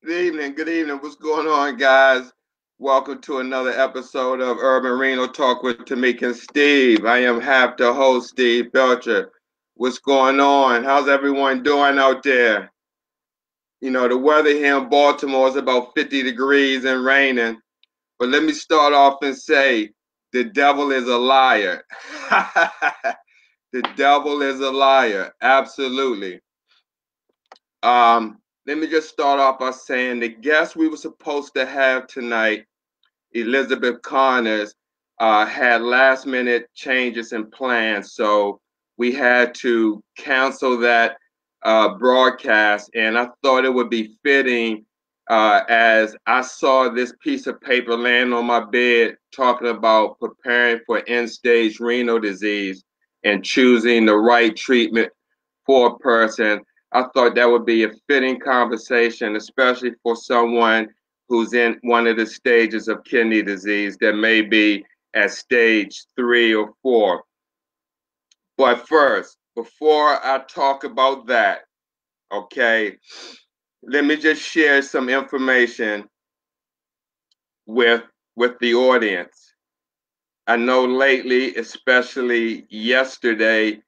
Good evening. Good evening. What's going on, guys? Welcome to another episode of Urban Renal Talk with Tamika and Steve. I am half the host, Steve Belcher. What's going on? How's everyone doing out there? You know, the weather here in Baltimore is about 50 degrees and raining. But let me start off and say the devil is a liar. The devil is a liar. Absolutely. Let me just start off by saying the guest we were supposed to have tonight, Elizabeth Connors, had last minute changes in plans. So we had to cancel that broadcast. And I thought it would be fitting as I saw this piece of paper laying on my bed talking about preparing for end stage renal disease and choosing the right treatment for a person. I thought that would be a fitting conversation, especially for someone who's in one of the stages of kidney disease that may be at stage 3 or 4. But first, before I talk about that, okay, let me just share some information with with the audience. I know lately, especially yesterday,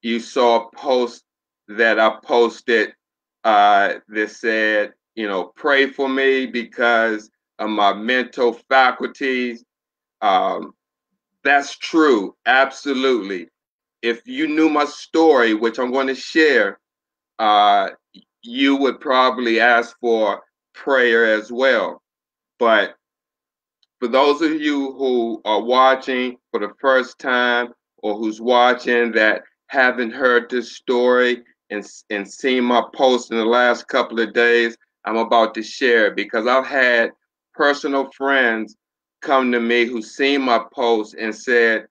you saw a post that I posted that said, pray for me because of my mental faculties. Um, that's true, absolutely. If you knew my story, which I'm going to share, uh, you would probably ask for prayer as well. But for those of you who are watching for the first time or who's watching that haven't heard this story and seen my post in the last couple of days, I'm about to share it because I've had personal friends come to me who seen my post and said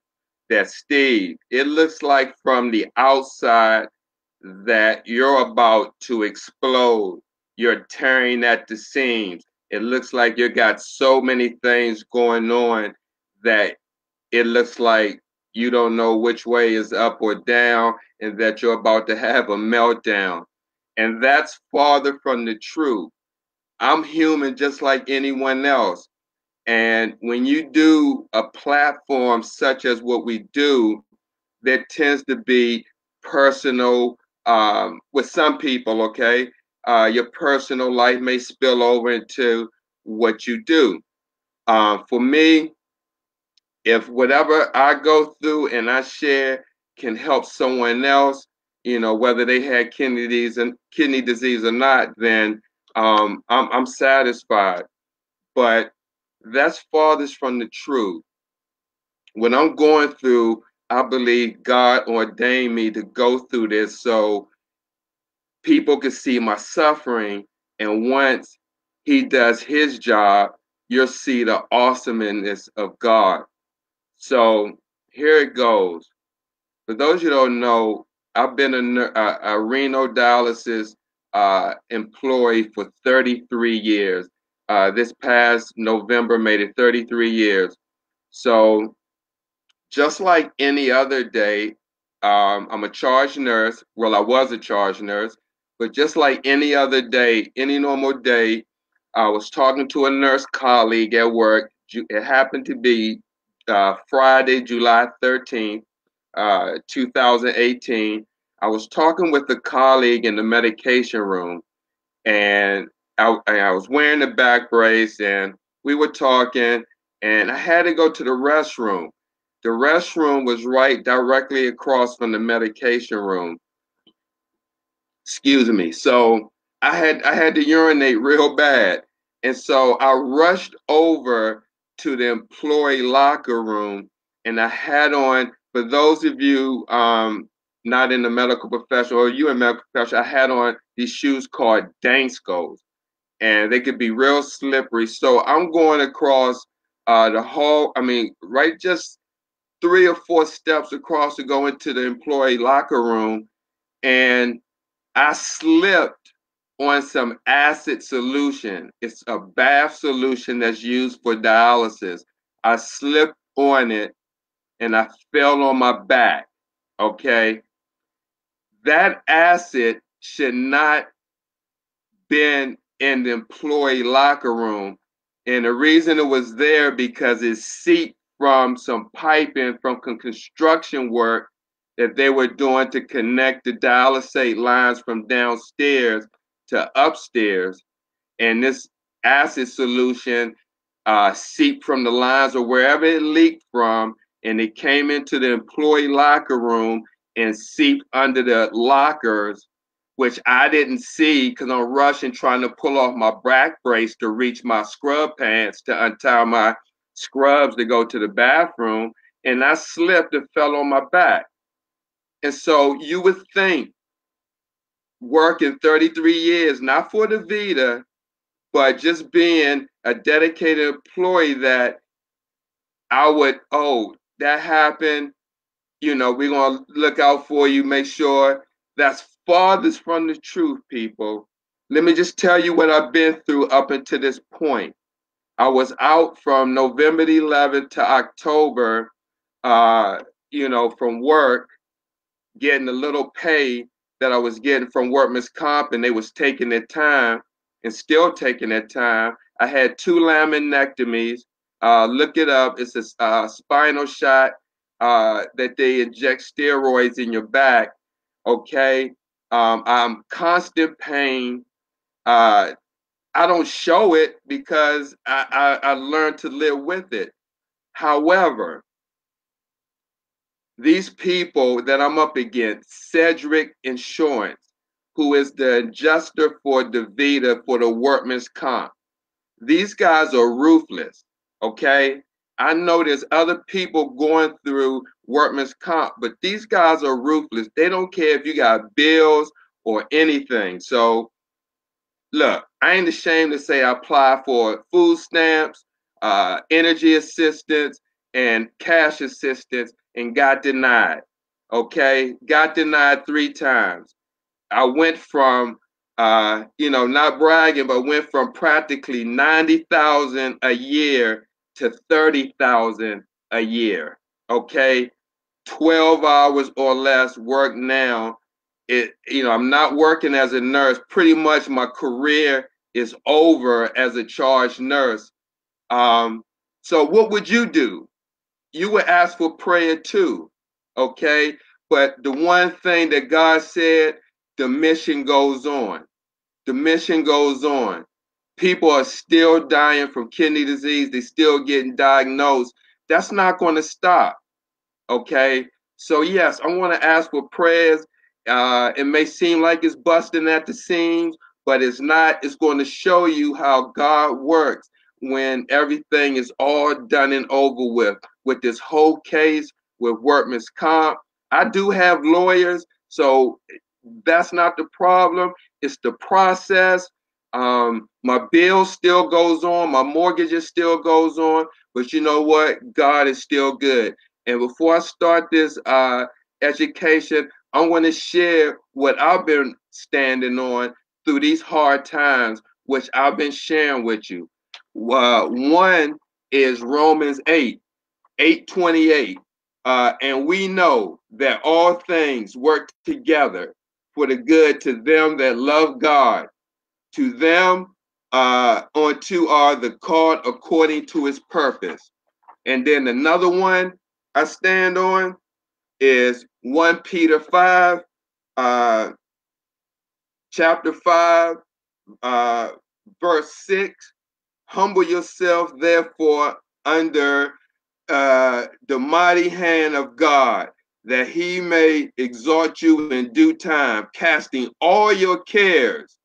that, Steve, it looks like from the outside that you're about to explode. You're tearing at the seams. It looks like you got so many things going on that it looks like you don't know which way is up or down and that you're about to have a meltdown. And that's farther from the truth. I'm human just like anyone else. And when you do a platform such as what we do, there tends to be personal with some people, okay? Your personal life may spill over into what you do. For me, if whatever I go through and I share can help someone else, whether they had kidney disease or not, then I'm satisfied. But that's farthest from the truth. What I'm going through, I believe God ordained me to go through this so people can see my suffering. And once He does His job, you'll see the awesomeness of God. So here it goes. For those you don't know, I've been a renal dialysis employee for 33 years. This past November made it 33 years. So just like any other day, I'm a charge nurse. Well, I was a charge nurse, but just like any other day, any normal day, I was talking to a nurse colleague at work. It happened to be Friday, July 13th, 2018. I was talking with a colleague in the medication room, and I was wearing a back brace, and we were talking, and I had to go to the restroom. The restroom was right directly across from the medication room. Excuse me. So I had to urinate real bad. And so I rushed over to the employee locker room and I had on, for those of you not in the medical profession or you in medical profession, I had on these shoes called Danskos and they could be real slippery. So I'm going across the hall, right just 3 or 4 steps across to go into the employee locker room, and I slipped on some acid solution. It's a bath solution that's used for dialysis. I slipped on it and I fell on my back. Okay. That acid should not been in the employee locker room. And the reason it was there because it seeped from some piping from construction work that they were doing to connect the dialysate lines from downstairs to upstairs. And this acid solution seeped from the lines or wherever it leaked from, and it came into the employee locker room and seeped under the lockers, which I didn't see because I'm rushing trying to pull off my back brace to reach my scrub pants to untie my scrubs to go to the bathroom, and I slipped and fell on my back. And so you would think, working 33 years, not for the Vita, but just being a dedicated employee, that I would, oh, that happened, we're going to look out for you, make sure. That's farthest from the truth, people. Let me just tell you what I've been through up until this point. I was out from November the 11th to October, from work, getting the little pay that I was getting from workman's comp, and they was taking their time and still taking their time. I had 2 laminectomies. Look it up. It's a spinal shot that they inject steroids in your back. Okay. I'm constant pain. I don't show it because I learned to live with it. However, these people that I'm up against, Cedric Insurance, who is the adjuster for DaVita for the workman's comp, these guys are ruthless, okay? I know there's other people going through workman's comp, but these guys are ruthless. They don't care if you got bills or anything. So look, I ain't ashamed to say I applied for food stamps, energy assistance, and cash assistance and got denied. Okay, got denied 3 times. I went from, not bragging, but went from practically 90,000 a year to 30,000 a year. Okay, 12 hours or less work now. I'm not working as a nurse. Pretty much my career is over as a charge nurse. So what would you do? You would ask for prayer too, okay? But the one thing that God said, the mission goes on. The mission goes on. People are still dying from kidney disease. They're still getting diagnosed. That's not going to stop. Okay, so yes, I want to ask for prayers. It may seem like it's busting at the seams, but it's not. It's going to show you how God works when everything is all done and over with this whole case with workman's comp. I do have lawyers, so that's not the problem. It's the process. My bill still goes on, my mortgage still goes on, but you know what? God is still good. And before I start this education, I want to share what I've been standing on through these hard times, which I've been sharing with you. One is Romans 8:28. And we know that all things work together for the good to them that love God, to them unto are the called according to his purpose. And then another one I stand on is 1 Peter 5, chapter 5, verse 6. Humble yourself, therefore, under the mighty hand of God, that he may exalt you in due time, casting all your cares.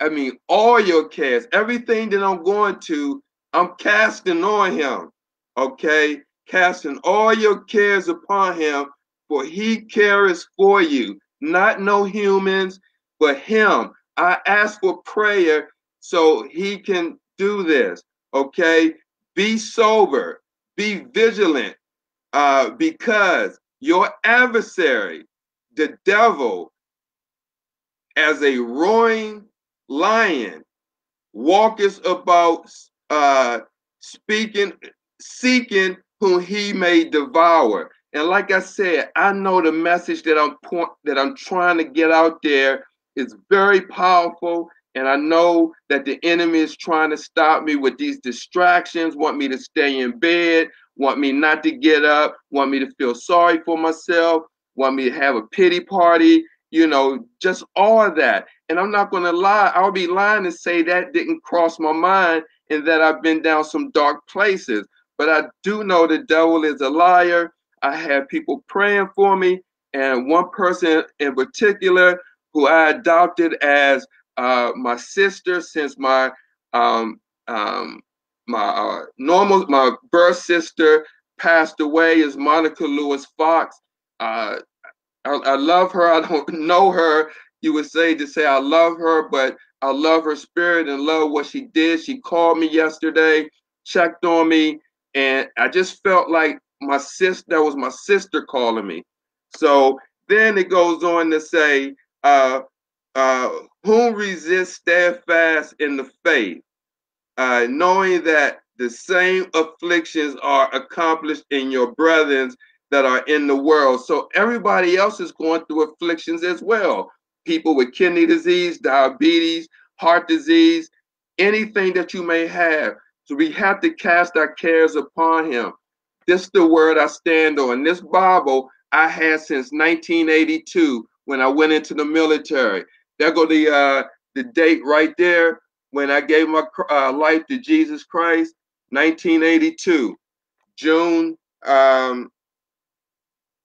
I mean, all your cares, everything that I'm going to, I'm casting on him. Okay? Casting all your cares upon him, for he cares for you. Not no humans, but him. I ask for prayer so he can do this. Okay? Be sober, be vigilant, because your adversary, the devil, as a roaring lion, walketh about speaking, seeking whom he may devour. And like I said, I know the message that I'm trying to get out there is very powerful. And I know that the enemy is trying to stop me with these distractions, want me to stay in bed, want me not to get up, want me to feel sorry for myself, want me to have a pity party, just all of that. And I'm not going to lie, I'll be lying to say that didn't cross my mind and that I've been down some dark places. But I do know the devil is a liar. I have people praying for me, and one person in particular who I adopted as my sister since um, um, my birth sister passed away is Monica Lewis Fox. Uh, I love her. I don't know her. You would say to say I love her, but I love her spirit and love what she did. She called me yesterday, checked on me, and I just felt like that was my sister calling me. So then it goes on to say, uh, uh, whom resist steadfast in the faith, knowing that the same afflictions are accomplished in your brethren that are in the world. So everybody else is going through afflictions as well. People with kidney disease, diabetes, heart disease, anything that you may have. So we have to cast our cares upon him. This is the word I stand on. This Bible I had since 1982 when I went into the military. There go the date right there when I gave my life to Jesus Christ, 1982, June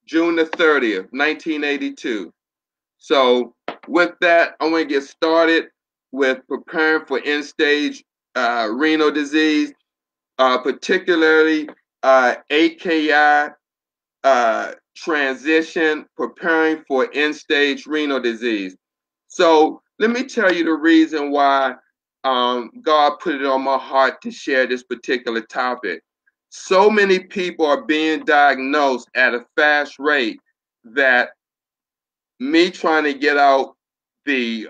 June the 30th, 1982. So with that, I want to get started with preparing for end-stage renal disease, particularly AKI transition, preparing for end-stage renal disease. So let me tell you the reason why God put it on my heart to share this particular topic. So many people are being diagnosed at a fast rate that me trying to get out the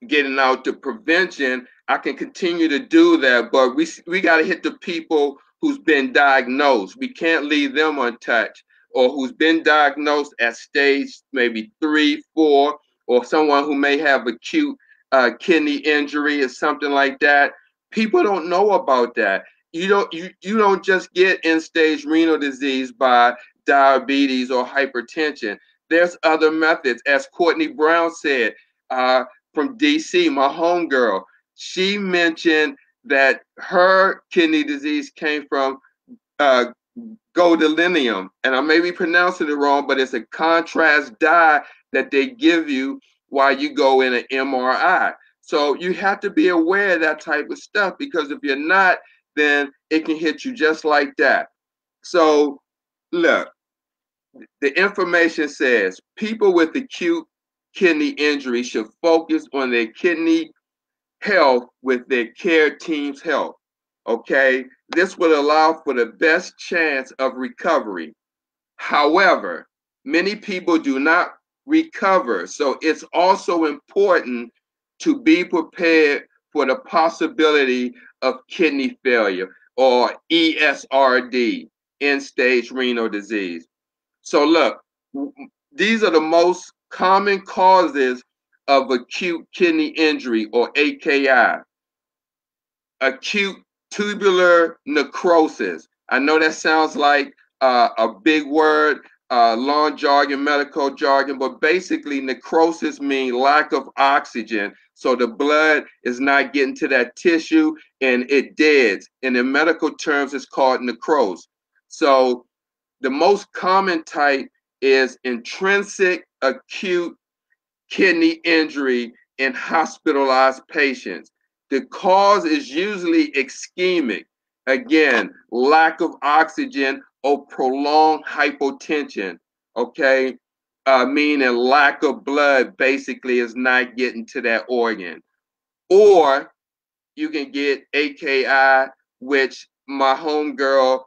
getting out the prevention, I can continue to do that, but we got to hit the people who's been diagnosed. We can't leave them untouched, or who's been diagnosed at stage maybe 3, 4, or someone who may have acute kidney injury or something like that. People don't know about that. You don't just get end stage renal disease by diabetes or hypertension. There's other methods, as Courtney Brown said. From DC, my homegirl, she mentioned that her kidney disease came from uh, gadolinium, and I may be pronouncing it wrong, but it's a contrast dye that they give you while you go in an MRI. So you have to be aware of that type of stuff, because if you're not, then it can hit you just like that. So look, the information says people with acute kidney injury should focus on their kidney health with their care team's help. Okay, this would allow for the best chance of recovery. However, many people do not recover, so it's also important to be prepared for the possibility of kidney failure, or ESRD, end stage renal disease. So look, these are the most common causes of acute kidney injury, or AKI. Acute tubular necrosis. I know that sounds like a big word, long jargon, medical jargon, but basically necrosis means lack of oxygen. So the blood is not getting to that tissue and it deads. And in medical terms, it's called necrosis. So the most common type is intrinsic acute kidney injury in hospitalized patients. The cause is usually ischemic, again, lack of oxygen or prolonged hypotension, okay? Meaning lack of blood basically is not getting to that organ. Or you can get AKI, which my homegirl,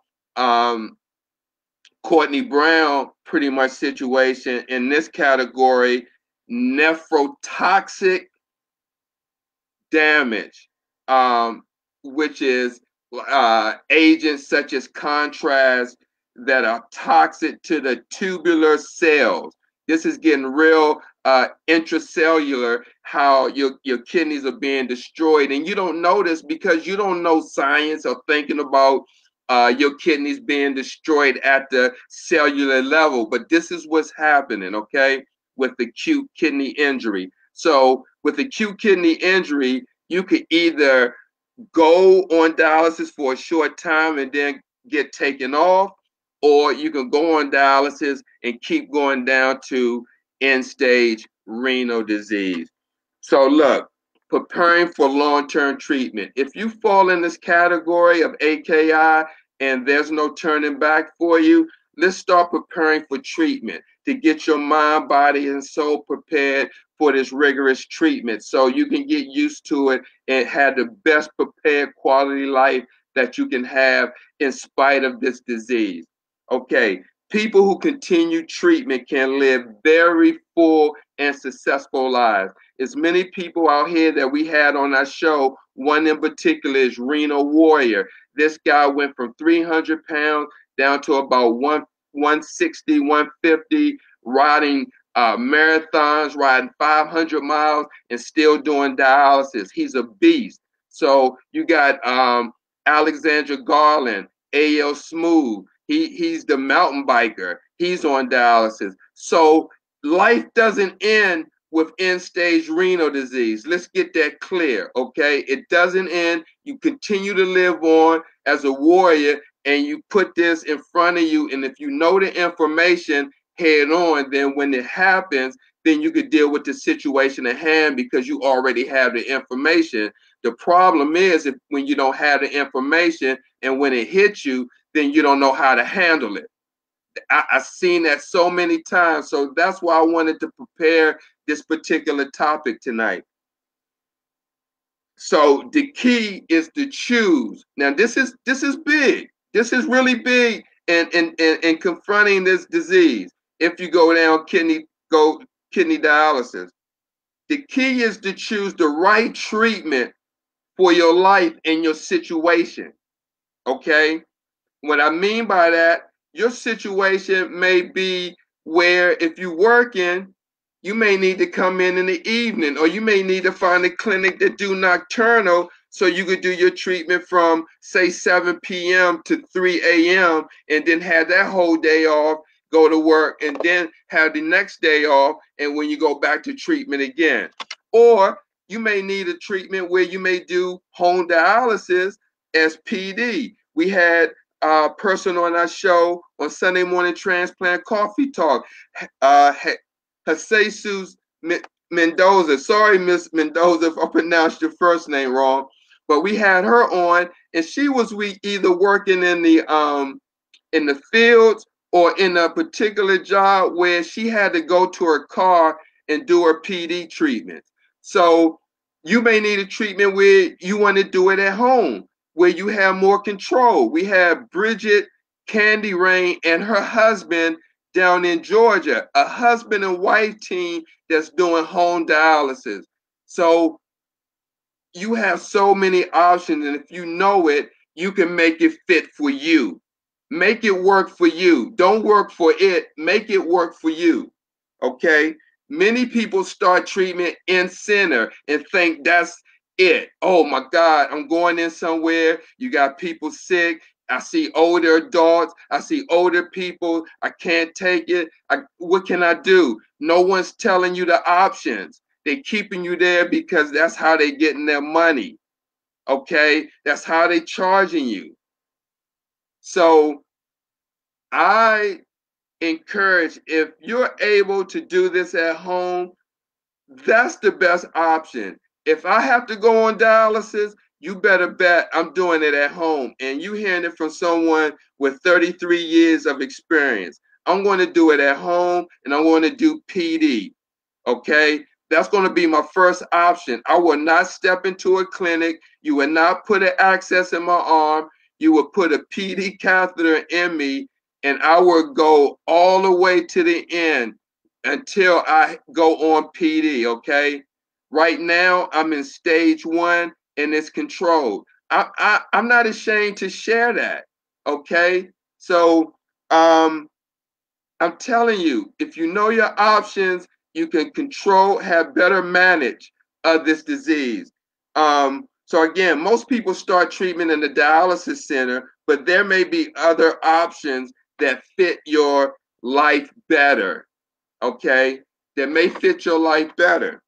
Courtney Brown, pretty much situation in this category, nephrotoxic damage, which is agents such as contrast that are toxic to the tubular cells. This is getting real intracellular, how your kidneys are being destroyed. And you don't notice because you don't know science or thinking about your kidneys being destroyed at the cellular level. But this is what's happening, okay, with acute kidney injury. So with acute kidney injury, you could either go on dialysis for a short time and then get taken off, or you can go on dialysis and keep going down to end stage renal disease. So, look, preparing for long term treatment. If you fall in this category of AKI and there's no turning back for you, let's start preparing for treatment to get your mind, body, and soul prepared for this rigorous treatment so you can get used to it and have the best prepared quality life that you can have in spite of this disease. Okay, people who continue treatment can live very full and successful lives. As many people out here that we had on our show, one in particular is Renal Warrior. This guy went from 300 pounds down to about 160, 150, riding marathons, riding 500 miles, and still doing dialysis. He's a beast. So you got Alexandra Garland, A.L. Smooth. He's the mountain biker. He's on dialysis. So life doesn't end with end-stage renal disease. Let's get that clear, okay? It doesn't end. You continue to live on as a warrior, and you put this in front of you, and if you know the information head on, then when it happens, then you could deal with the situation at hand because you already have the information. The problem is if when you don't have the information and when it hits you, then you don't know how to handle it. I've seen that so many times. So that's why I wanted to prepare this particular topic tonight. So the key is to choose. Now this is big. This is really big in confronting this disease. If you go down kidney dialysis, the key is to choose the right treatment for your life and your situation. Okay? What I mean by that, your situation may be where if you're working, you may need to come in the evening, or you may need to find a clinic that do nocturnal so you could do your treatment from say 7 p.m. to 3 a.m. and then have that whole day off, go to work, and then have the next day off, and when you go back to treatment again. Or you may need a treatment where you may do home dialysis as PD. We had person on our show on Sunday Morning Transplant Coffee Talk, Jesus Mendoza. Sorry, Miss Mendoza, if I pronounced your first name wrong, but we had her on, and she was either working in the fields or in a particular job where she had to go to her car and do her PD treatment. So you may need a treatment where you want to do it at home, where you have more control. We have Bridget Candy Rain and her husband down in Georgia, a husband and wife team that's doing home dialysis. So you have so many options, and if you know it, you can make it fit for you. Make it work for you. Don't work for it. Make it work for you. Okay? Many people start treatment in center and think that's it. Oh my God, I'm going in somewhere. You got people sick. I see older adults. I see older people. I can't take it. What can I do? No one's telling you the options. They're keeping you there because that's how they're getting their money. Okay? That's how they're charging you. So I encourage, if you're able to do this at home, that's the best option. If I have to go on dialysis, you better bet I'm doing it at home. And you hearing it from someone with 33 years of experience. I'm going to do it at home, and I'm going to do PD. Okay? That's going to be my first option. I will not step into a clinic. You will not put an access in my arm. You will put a PD catheter in me, and I will go all the way to the end until I go on PD, okay? Right now, I'm in stage 1, and it's controlled. I'm not ashamed to share that, okay? So I'm telling you, if you know your options, you can control, have better manage of this disease. So again, most people start treatment in the dialysis center, but there may be other options that fit your life better. Okay, that may fit your life better.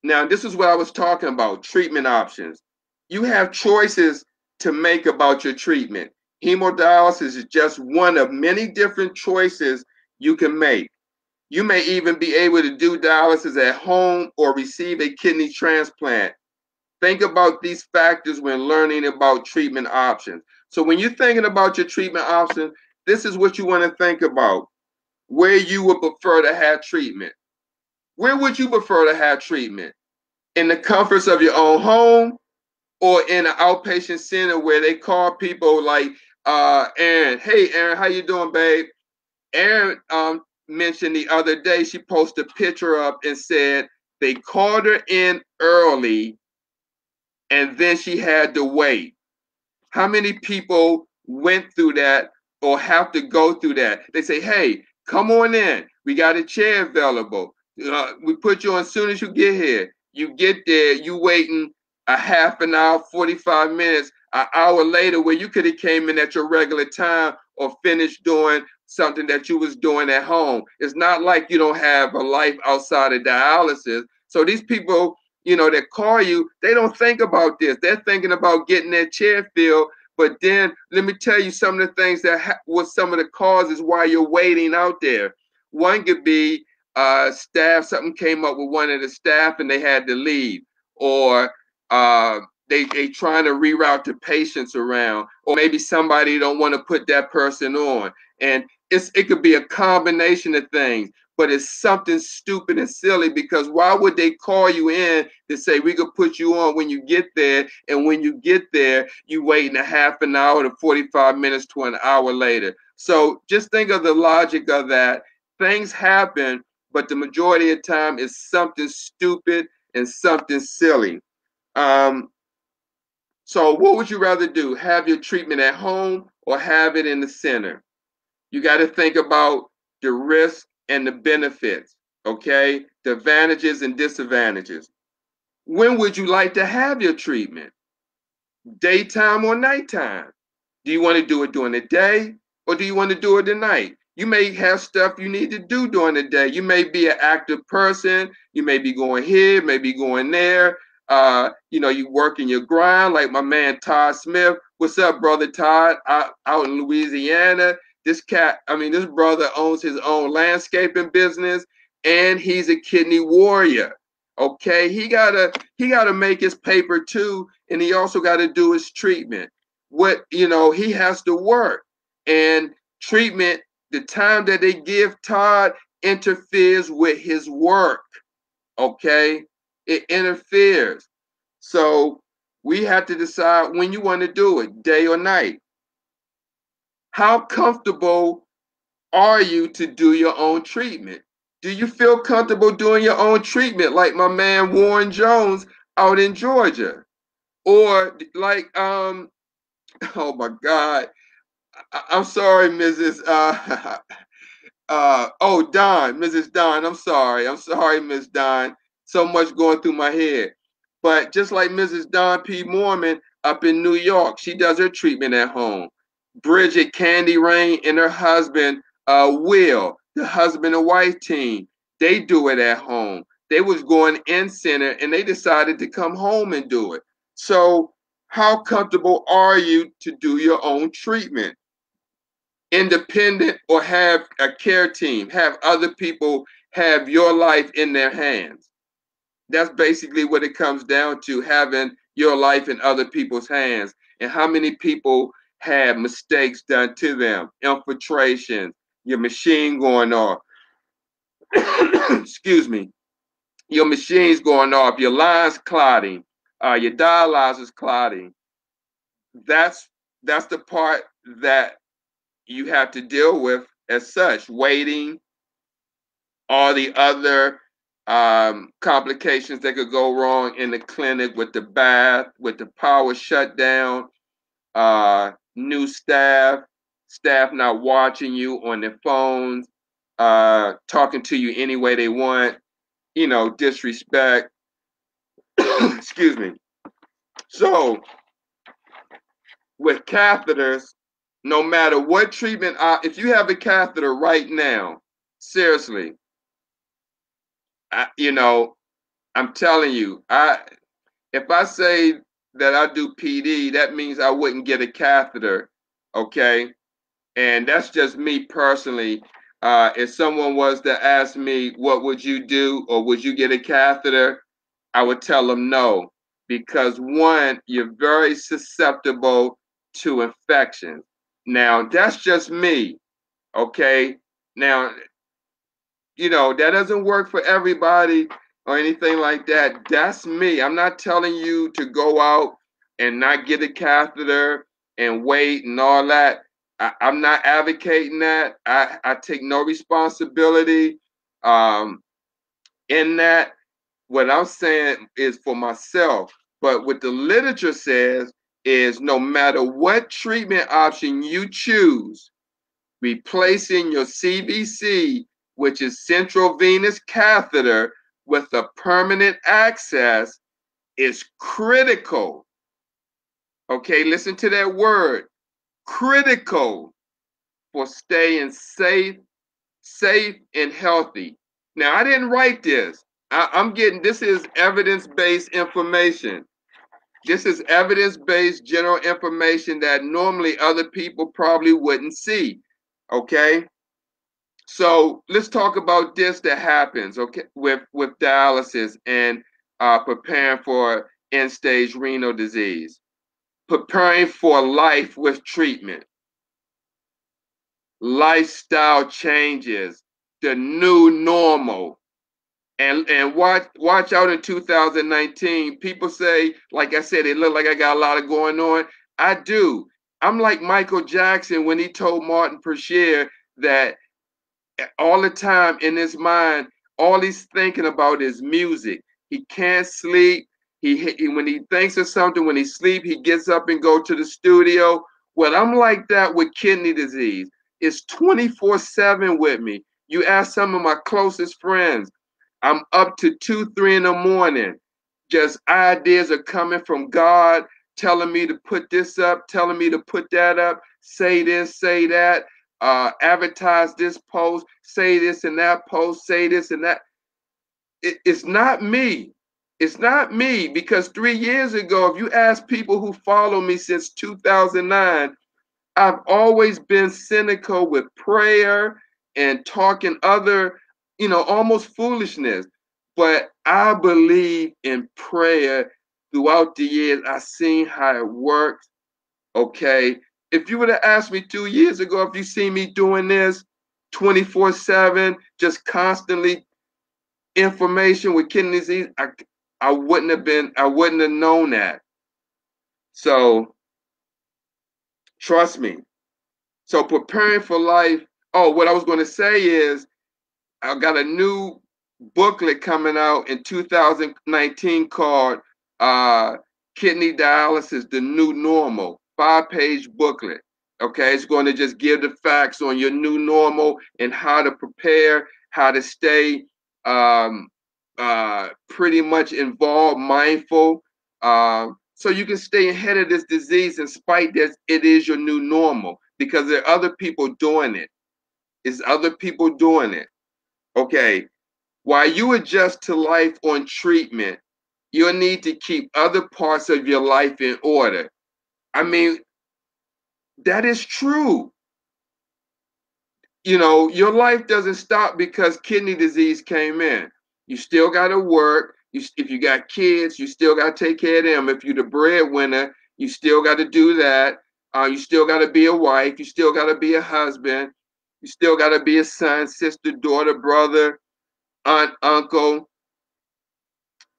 Now, this is what I was talking about, treatment options. You have choices to make about your treatment. Hemodialysis is just one of many different choices you can make. You may even be able to do dialysis at home or receive a kidney transplant. Think about these factors when learning about treatment options. So when you're thinking about your treatment options, this is what you want to think about. Where you would prefer to have treatment. Where would you prefer to have treatment? In the comforts of your own home or in an outpatient center where they call people like Aaron. Hey, Aaron, how you doing, babe? Aaron mentioned the other day, she posted a picture up and said they called her in early and then she had to wait. How many people went through that or have to go through that? They say, hey, come on in. We got a chair available. We put you on as soon as you get here. You get there, you waiting a half an hour, 45 minutes, an hour later where you could have came in at your regular time or finished doing something that you was doing at home. It's not like you don't have a life outside of dialysis. So these people, that call you, they don't think about this. They're thinking about getting their chair filled. But then let me tell you some of the things that was some of the causes why you're waiting out there. One could be staff, something came up with one of the staff and they had to leave, or they trying to reroute the patients around, or maybe somebody don't want to put that person on. And it could be a combination of things, but it's something stupid and silly because why would they call you in to say we could put you on when you get there, and when you get there, you waiting a half an hour to 45 minutes to an hour later. So just think of the logic of that. Things happen, but the majority of the time is something stupid and something silly. Um, so what would you rather do? Have your treatment at home or have it in the center? You got to think about the risk and the benefits, okay? The advantages and disadvantages. When would you like to have your treatment? Daytime or nighttime? Do you want to do it during the day or do you want to do it at night? You may have stuff you need to do during the day. You may be an active person. You may be going here, maybe going there. You working your grind like my man Todd Smith. What's up, brother Todd? Out in Louisiana. This brother owns his own landscaping business and he's a kidney warrior. Okay, he gotta make his paper too, and he also got to do his treatment. He has to work, and treatment, the time that they give Todd interferes with his work. Okay, it interferes. So we have to decide when you want to do it, day or night. How comfortable are you to do your own treatment? Do you feel comfortable doing your own treatment like my man Warren Jones out in Georgia? Or like oh my God, I'm sorry, Mrs. Don, Mrs. Don. I'm sorry, Miss Don. So much going through my head. But just like Mrs. Don P. Mormon up in New York, she does her treatment at home. Bridget Candy Rain and her husband, Will, the husband and wife team, they do it at home. They was going in center and they decided to come home and do it. So how comfortable are you to do your own treatment? Independent or have a care team, have other people have your life in their hands. That's basically what it comes down to, having your life in other people's hands. And how many people have mistakes done to them, infiltration, your machine going off, excuse me, your machine's going off, your lines clotting, your dialyzers clotting. That's the part that you have to deal with as such, waiting, all the other complications that could go wrong in the clinic with the bath, with the power shutdown, new staff. staff not watching you on their phones, talking to you any way they want, disrespect. Excuse me. So with catheters, no matter what treatment, if you have a catheter right now, seriously, I'm telling you, if I say that I do PD, that means I wouldn't get a catheter, okay? And that's just me personally. If someone was to ask me, what would you do, or would you get a catheter? I would tell them no, because one, you're very susceptible to infections. Now, that's just me, okay? Now, that doesn't work for everybody or anything like that. That's me. I'm not telling you to go out and not get a catheter and wait and all that. I'm not advocating that. I take no responsibility in that. What I'm saying is for myself. But what the literature says is no matter what treatment option you choose, replacing your CVC, which is central venous catheter, with a permanent access is critical. Okay, listen to that word, critical, for staying safe and healthy. Now, I didn't write this. This is evidence-based information. This is evidence-based general information that normally other people probably wouldn't see. Okay? So let's talk about this that happens, okay, with dialysis and preparing for end-stage renal disease, preparing for life with treatment, lifestyle changes, the new normal, and watch out in 2019. People say, like I said, it look like I got a lot of going on. I do. I'm like Michael Jackson when he told Martin Persier that all the time in his mind, all he's thinking about is music. He can't sleep. He when he thinks of something, when he sleep, he gets up and go to the studio. Well, I'm like that with kidney disease. It's 24/7 with me. You ask some of my closest friends, I'm up to 2, 3 in the morning. Just ideas are coming from God, telling me to put this up, telling me to put that up, say this, say that, advertise this post, say this and that post, say this and that. It's not me. It's not me, because 3 years ago, if you ask people who follow me since 2009, I've always been cynical with prayer and talking other, almost foolishness. But I believe in prayer throughout the years. I've seen how it works. Okay. If you would have asked me 2 years ago, if you see me doing this 24/7, just constantly information with kidney disease, I wouldn't have known that. So trust me. So preparing for life. Oh, what I was going to say is I got a new booklet coming out in 2019 called Kidney Dialysis, the New Normal, 5-page booklet. Okay, it's going to just give the facts on your new normal and how to prepare, how to stay pretty much involved, mindful, so you can stay ahead of this disease in spite that it is your new normal, because there are other people doing it. It's other people doing it. Okay, while you adjust to life on treatment, you'll need to keep other parts of your life in order. I mean, that is true. Your life doesn't stop because kidney disease came in. You still got to work. If you got kids, you still got to take care of them. If you're the breadwinner, you still got to do that. You still got to be a wife. You still got to be a husband. You still got to be a son, sister, daughter, brother, aunt, uncle.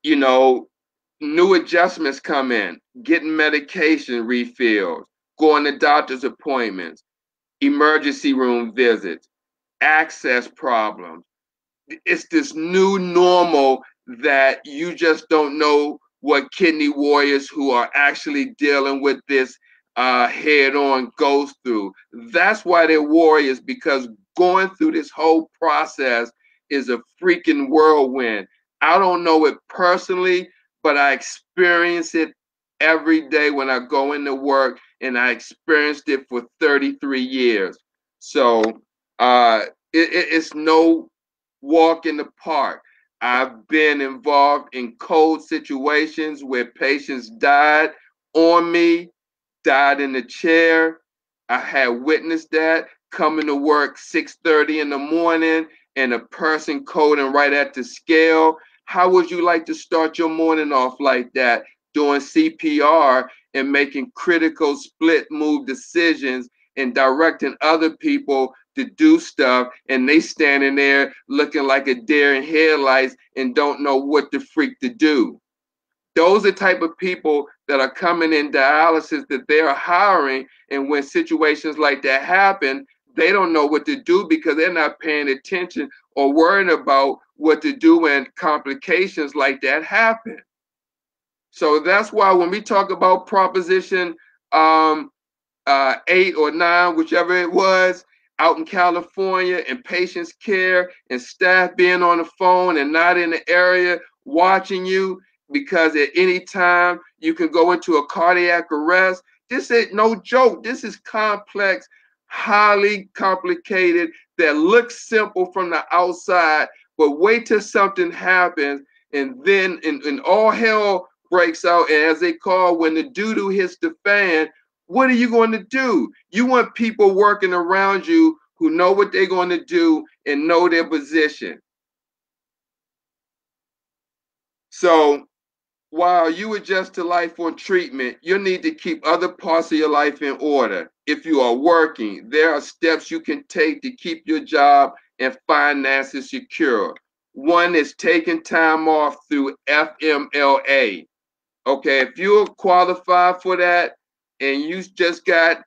New adjustments come in, getting medication refills, going to doctor's appointments, emergency room visits, access problems. It's this new normal that you just don't know what kidney warriors who are actually dealing with this head on goes through. That's why they're warriors, because going through this whole process is a freaking whirlwind. I don't know it personally, but I experience it every day when I go into work, and I experienced it for 33 years. So it's no walk in the park. I've been involved in cold situations where patients died on me, died in the chair. I had witnessed that coming to work 6:30 in the morning and a person coding right at the scale. How would you like to start your morning off like that, doing CPR and making critical split move decisions and directing other people to do stuff, and they standing there looking like a deer in headlights and don't know what the freak to do? Those are the type of people that are coming in dialysis that they're hiring, and when situations like that happen, they don't know what to do because they're not paying attention or worrying about what to do when complications like that happen. So that's why when we talk about Proposition um, 8 or 9, whichever it was, out in California, and patients care and staff being on the phone and not in the area watching you, because at any time you can go into a cardiac arrest. This ain't no joke. This is complex, highly complicated, that looks simple from the outside, but wait till something happens, and then and all hell breaks out. And as they call, when the doo-doo hits the fan, what are you going to do? You want people working around you who know what they're going to do and know their position. So while you adjust to life on treatment, you'll need to keep other parts of your life in order. If you are working, there are steps you can take to keep your job and finances secure. One is taking time off through FMLA. Okay, if you're qualified for that and you just got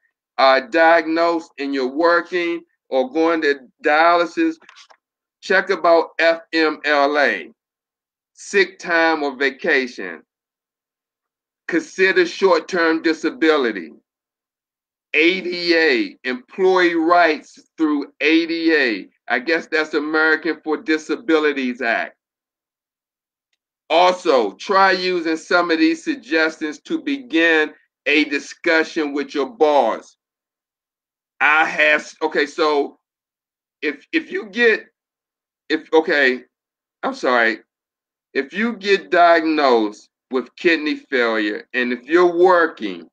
diagnosed and you're working or going to dialysis, check about FMLA, sick time or vacation. Consider short-term disability. ADA, employee rights through ADA. I guess that's American for Disabilities Act. Also, try using some of these suggestions to begin a discussion with your boss. Okay, so if you get, if, okay, I'm sorry, if you get diagnosed with kidney failure and if you're working,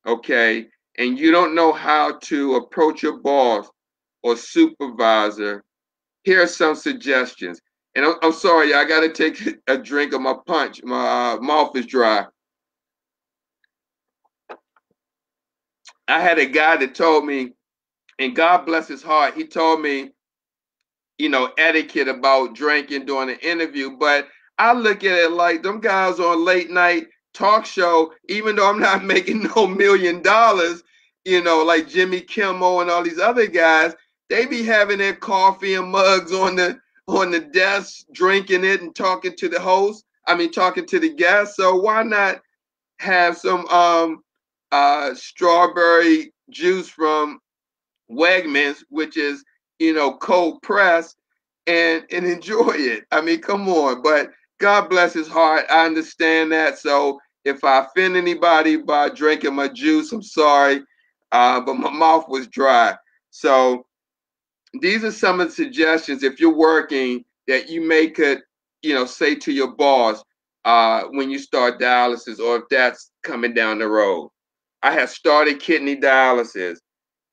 okay, and you don't know how to approach your boss or supervisor, here are some suggestions. And I'm sorry, I got to take a drink of my punch. My mouth is dry. I had a guy that told me, and God bless his heart, he told me, etiquette about drinking during an interview. But I look at it like them guys on late night talk show, even though I'm not making no $1 million, like Jimmy Kimmel and all these other guys, they be having their coffee and mugs on the desk, drinking it and talking to the host. I mean, talking to the guests. So why not have some strawberry juice from Wegmans, which is, cold pressed, and enjoy it? I mean, come on. But God bless his heart. I understand that. So if I offend anybody by drinking my juice, I'm sorry. But my mouth was dry. So these are some of the suggestions if you're working that you may could, say to your boss when you start dialysis, or if that's coming down the road. I have started kidney dialysis.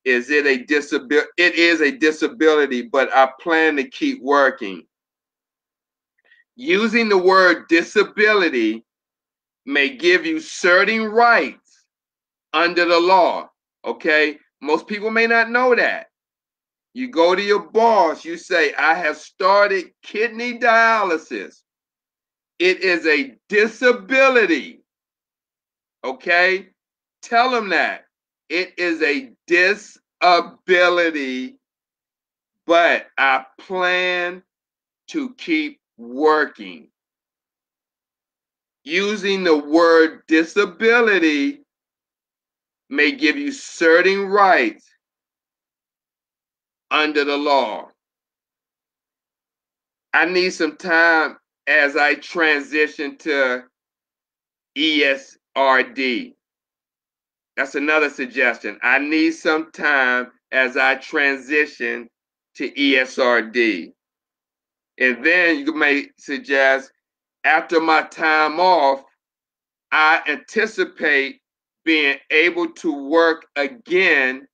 Is it a disability? It is a disability, but I plan to keep working. Using the word disability may give you certain rights under the law. Okay? Most people may not know that. You go to your boss, you say, I have started kidney dialysis. It is a disability. Okay? Tell them that. It is a disability, but I plan to keep working. Using the word disability may give you certain rights under the law. I need some time as I transition to ESRD. That's another suggestion. I need some time as I transition to ESRD. And then you may suggest after my time off, I anticipate being able to work again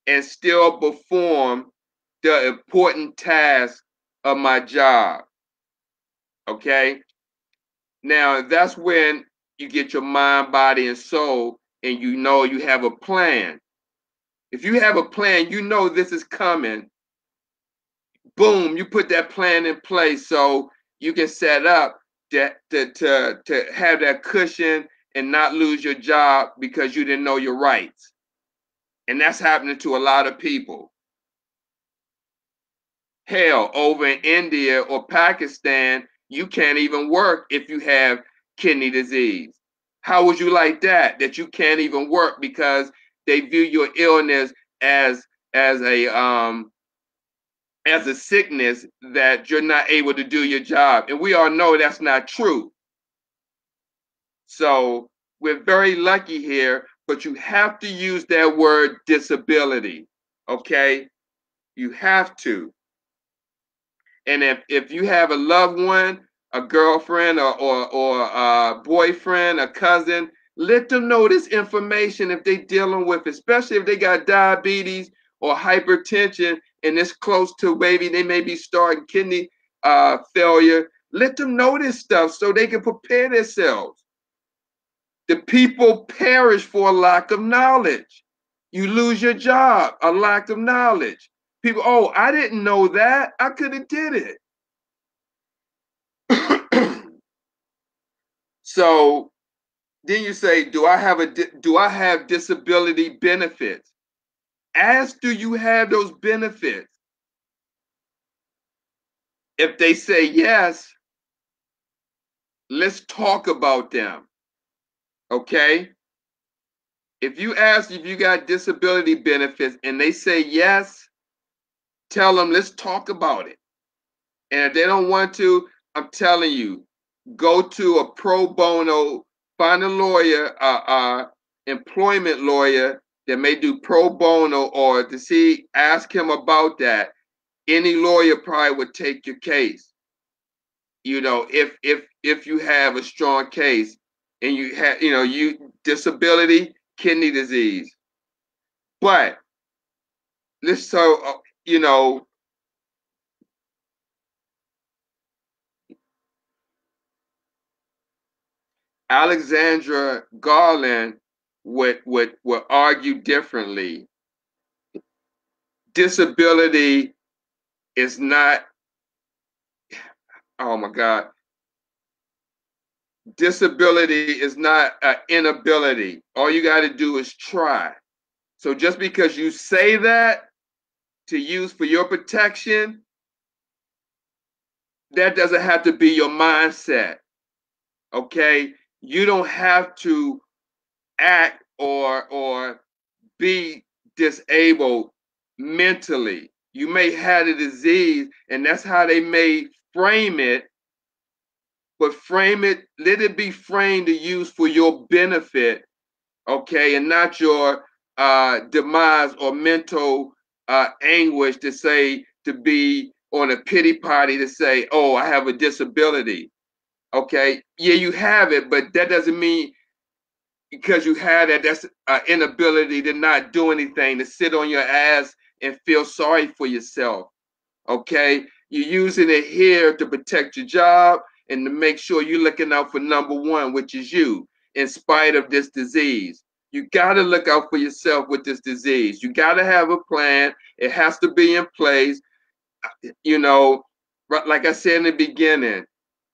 and still perform the important tasks of my job. Okay? Now, that's when you get your mind, body, and soul, and you know you have a plan. If you have a plan, you know this is coming. Boom, you put that plan in place so you can set up to have that cushion and not lose your job because you didn't know your rights. And that's happening to a lot of people. Hell, over in India or Pakistan, you can't even work if you have kidney disease. How would you like that? That you can't even work because they view your illness as as a um as a sickness that you're not able to do your job. And we all know that's not true. So we're very lucky here, but you have to use that word disability. Okay? You have to. And if you have a loved one, a girlfriend or a boyfriend, a cousin, let them know this information if they're dealing with, especially if they got diabetes or hypertension and it's close to maybe they may be starting kidney failure. Let them know this stuff so they can prepare themselves. The people perish for a lack of knowledge. You lose your job, a lack of knowledge. People, oh, I didn't know that. I could have did it. So then you say, do I have disability benefits? Ask, do you have those benefits? If they say yes, let's talk about them. Okay? If you ask if you got disability benefits and they say yes, tell them let's talk about it. And if they don't want to, I'm telling you, go to a pro bono, find a lawyer, employment lawyer that may do pro bono or to see, ask him about that. Any lawyer probably would take your case. You know, if you have a strong case and you have, you disability, kidney disease. But let's so you know, Alexandra Garland would argue differently. Disability is not, oh my God, disability is not an inability. All you got to do is try. So just because you say that to use for your protection, that doesn't have to be your mindset. Okay? You don't have to act or be disabled mentally. You may have a disease, and that's how they may frame it, but frame it, let it be framed to use for your benefit, okay, and not your demise or mental anguish to say, to be on a pity party to say, oh, I have a disability. Okay, yeah, you have it, but that doesn't mean because you had that, that's an inability to not do anything, to sit on your ass and feel sorry for yourself. Okay, you're using it here to protect your job and to make sure you're looking out for number one, which is you, in spite of this disease. You got to look out for yourself with this disease. You got to have a plan. It has to be in place. You know, like I said in the beginning,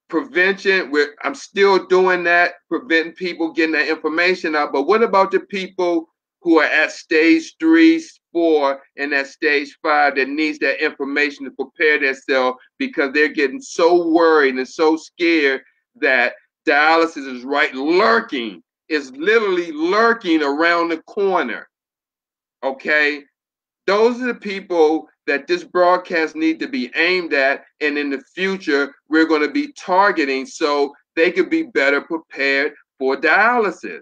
prevention, I'm still doing that, preventing people getting that information out. But what about the people who are at stage 3, 4, and at stage 5 that needs that information to prepare themselves because they're getting so worried and so scared that dialysis is right lurking is literally lurking around the corner. Okay? Those are the people that this broadcast need to be aimed at, and in the future we're going to be targeting so they could be better prepared for dialysis.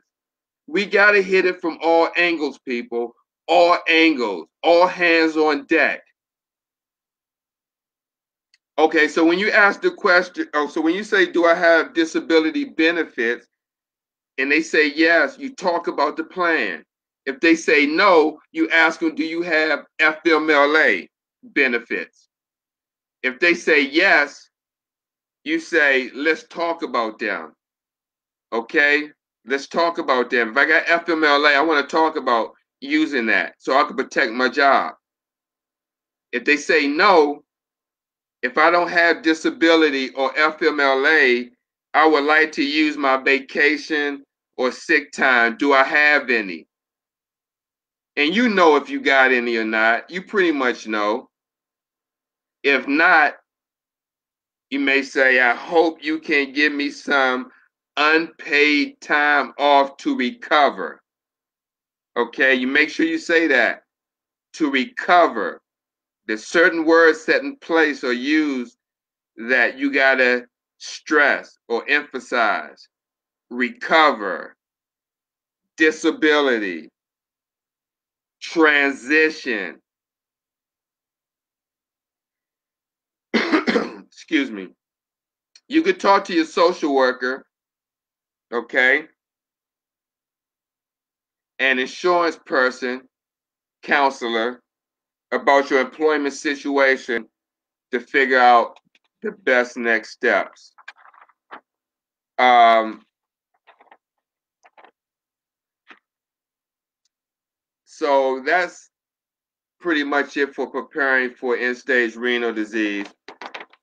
We got to hit it from all angles, people. All angles, all hands on deck. Okay, so when you ask the question, so when you say, do I have disability benefits? And they say yes, you talk about the plan. If they say no, you ask them, do you have FMLA benefits? If they say yes, you say, let's talk about them. Okay? Let's talk about them. If I got FMLA, I want to talk about using that so I can protect my job. If they say no, if I don't have disability or FMLA, I would like to use my vacation or sick time. Do I have any? And you know if you got any or not. You pretty much know. If not, you may say, I hope you can give me some unpaid time off to recover. Okay, you make sure you say that. To recover. There's certain words set in place or used that you gotta stress or emphasize. Recover, disability, transition. Excuse me. You could talk to your social worker, okay, an insurance person, counselor, about your employment situation to figure out the best next steps. Um, so that's pretty much it for preparing for end-stage renal disease.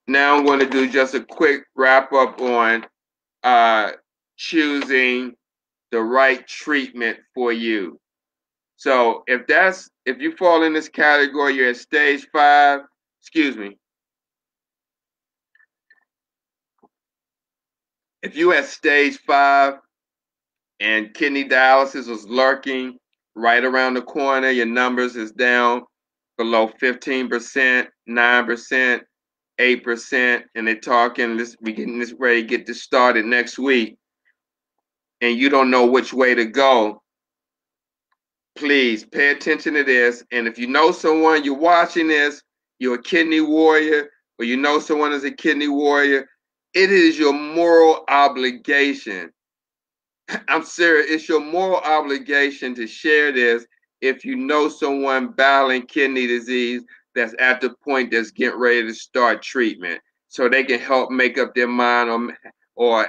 Now I'm going to do just a quick wrap up on choosing the right treatment for you. So if you fall in this category, you're at stage 5, excuse me. If you at stage 5 and kidney dialysis is lurking right around the corner, your numbers is down below 15%, 9%, 8%, and they're talking this, we getting this ready to get this started next week, and you don't know which way to go, please pay attention to this. And if you know someone, you're watching this, you're a kidney warrior, or you know someone is a kidney warrior, it is your moral obligation. I'm serious. It's your moral obligation to share this if you know someone battling kidney disease that's at the point that's getting ready to start treatment, so they can help make up their mind or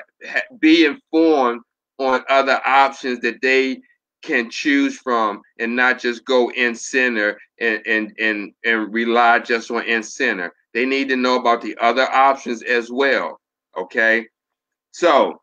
be informed on other options that they can choose from and not just go in center and rely just on in center. They need to know about the other options as well. Okay, so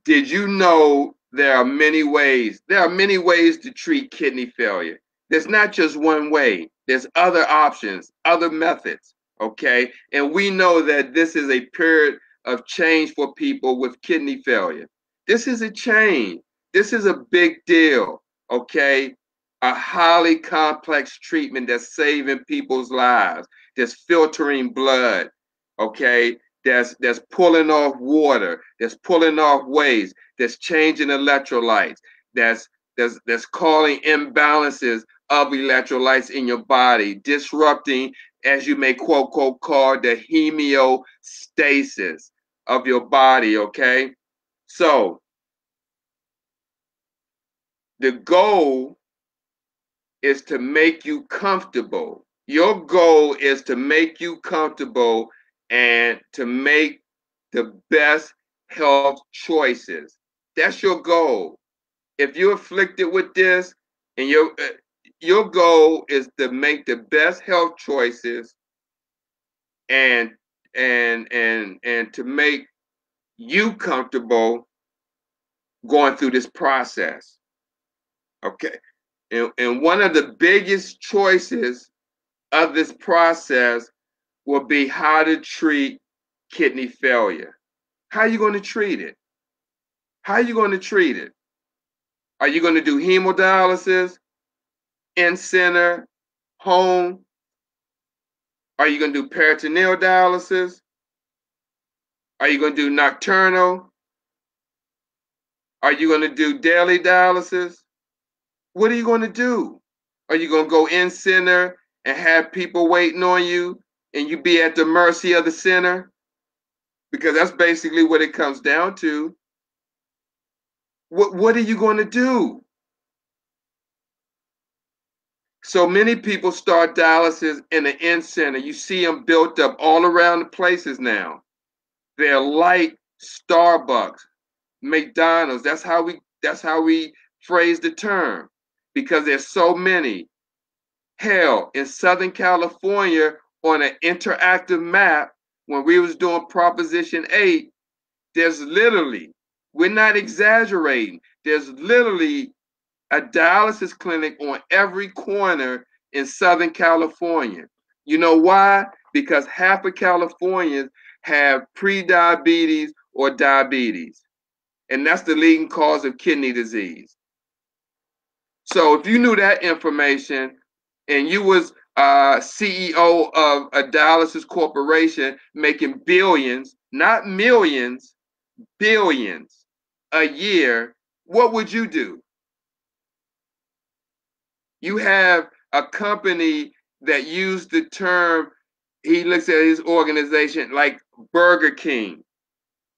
did you know there are many ways? There are many ways to treat kidney failure. There's not just one way. There's other options, other methods, okay? And we know that this is a period of change for people with kidney failure. This is a change. This is a big deal, okay? A highly complex treatment that's saving people's lives, that's filtering blood, okay? That's pulling off water, that's pulling off waste, that's changing electrolytes, that's calling imbalances of electrolytes in your body, disrupting, as you may quote call the homeostasis of your body, okay? So the goal is to make you comfortable. Your goal is to make you comfortable and to make the best health choices. That's your goal. If you're afflicted with this and your goal is to make the best health choices and and to make you comfortable going through this process. Okay. And one of the biggest choices of this process will be how to treat kidney failure. How are you going to treat it? How are you going to treat it? Are you going to do hemodialysis, in center, home? Are you going to do peritoneal dialysis? Are you going to do nocturnal? Are you going to do daily dialysis? What are you going to do? Are you going to go in center and have people waiting on you and you be at the mercy of the center? Because that's basically what it comes down to. What are you going to do? So many people start dialysis in the in center. You see them built up all around the places now. They're like Starbucks, McDonald's. That's how we phrase the term because there's so many. Hell, in Southern California on an interactive map, when we was doing Proposition 8, there's literally, we're not exaggerating, there's literally a dialysis clinic on every corner in Southern California. You know why? Because half of Californians have pre-diabetes or diabetes, and that's the leading cause of kidney disease. So if you knew that information and you was CEO of a dialysis corporation making billions, not millions, billions a year, what would you do? You have a company that used the term, he looks at his organization like Burger King,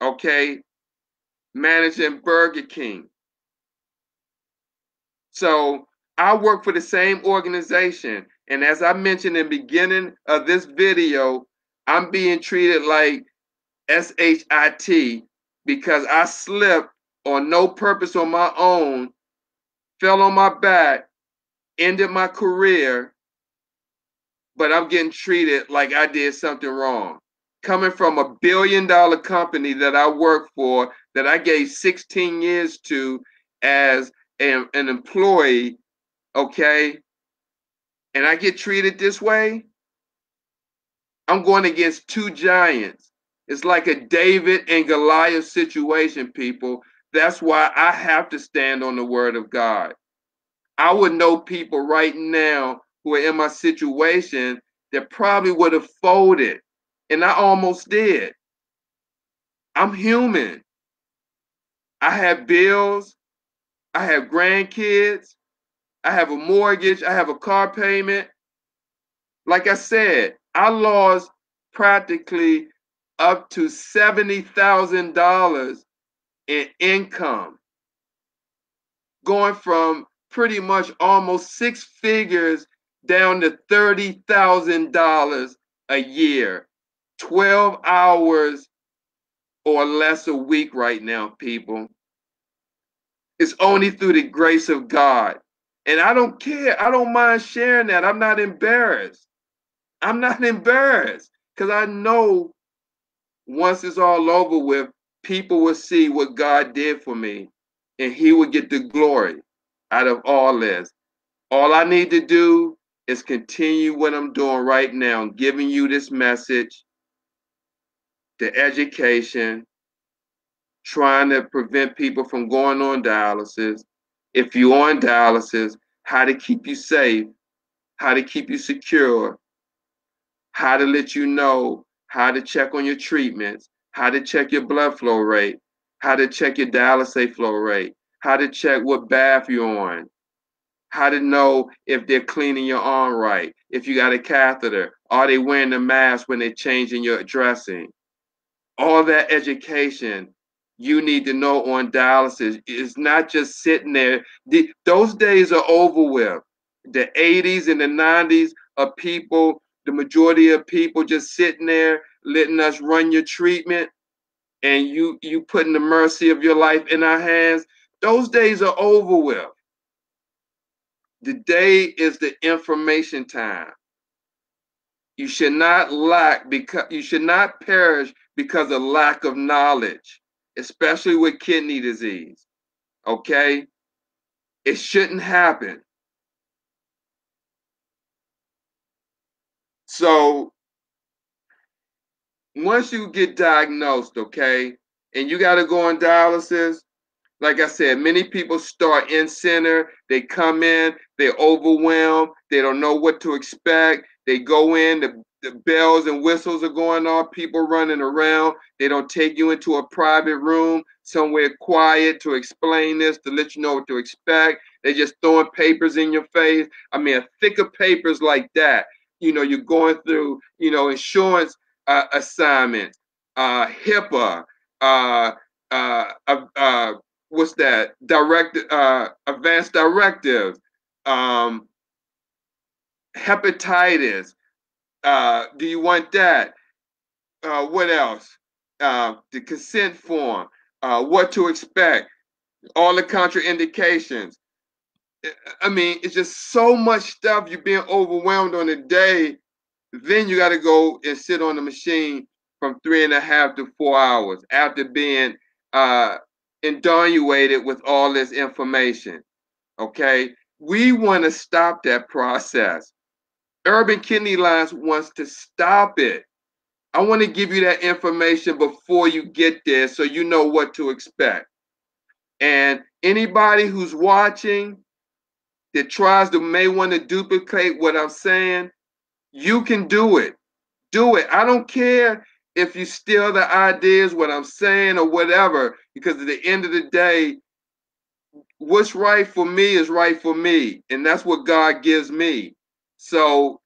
okay? Managing Burger King. So I work for the same organization. And as I mentioned in the beginning of this video, I'm being treated like SHIT because I slipped on no purpose on my own, fell on my back, ended my career, but I'm getting treated like I did something wrong. Coming from $1 billion company that I work for, that I gave 16 years to as an employee, okay, and I get treated this way, I'm going against two giants. It's like a David and Goliath situation, people. That's why I have to stand on the word of God. I would know people right now who are in my situation that probably would have folded, and I almost did. I'm human. I have bills. I have grandkids. I have a mortgage. I have a car payment. Like I said, I lost practically up to $70,000 in income, going from pretty much almost six figures down to $30,000 a year, 12 hours or less a week right now, people. It's only through the grace of God. And I don't care. I don't mind sharing that. I'm not embarrassed. I'm not embarrassed because I know once it's all over with, people will see what God did for me and He will get the glory out of all this. All I need to do is continue what I'm doing right now, giving you this message, the education, trying to prevent people from going on dialysis. If you're on dialysis, how to keep you safe, how to keep you secure, how to let you know how to check on your treatments, how to check your blood flow rate, how to check your dialysate flow rate, how to check what bath you're on, how to know if they're cleaning your arm right, if you got a catheter, are they wearing the mask when they're changing your dressing. All that education you need to know on dialysis is not just sitting there. Those days are over with. The 80s and the 90s of people, the majority of people just sitting there letting us run your treatment and you putting the mercy of your life in our hands. Those days are over with. The day is the information time. You should not lack because you should not perish because of lack of knowledge, especially with kidney disease. Okay? It shouldn't happen. So once you get diagnosed, okay, and you got to go on dialysis, like I said, many people start in center. They come in, they're overwhelmed. They don't know what to expect. They go in, the bells and whistles are going off, people running around. They don't take you into a private room, somewhere quiet to explain this, to let you know what to expect. They just throwing papers in your face. I mean, a thick of papers like that. You know, you're going through, you know, insurance assignments, HIPAA, uh, uh, what's that? Advanced directives, um, hepatitis. Do you want that? What else? The consent form. What to expect? All the contraindications. I mean, it's just so much stuff. You're being overwhelmed on a day. Then you got to go and sit on the machine from 3.5 to 4 hours after being uh, inundated with all this information. Okay, we want to stop that process. Urban Kidney Lines wants to stop it. I want to give you that information before you get there so you know what to expect. And anybody who's watching that tries to may want to duplicate what I'm saying, you can do it. Do it. I don't care if you steal the ideas, what I'm saying, or whatever, because at the end of the day, what's right for me is right for me, and that's what God gives me. So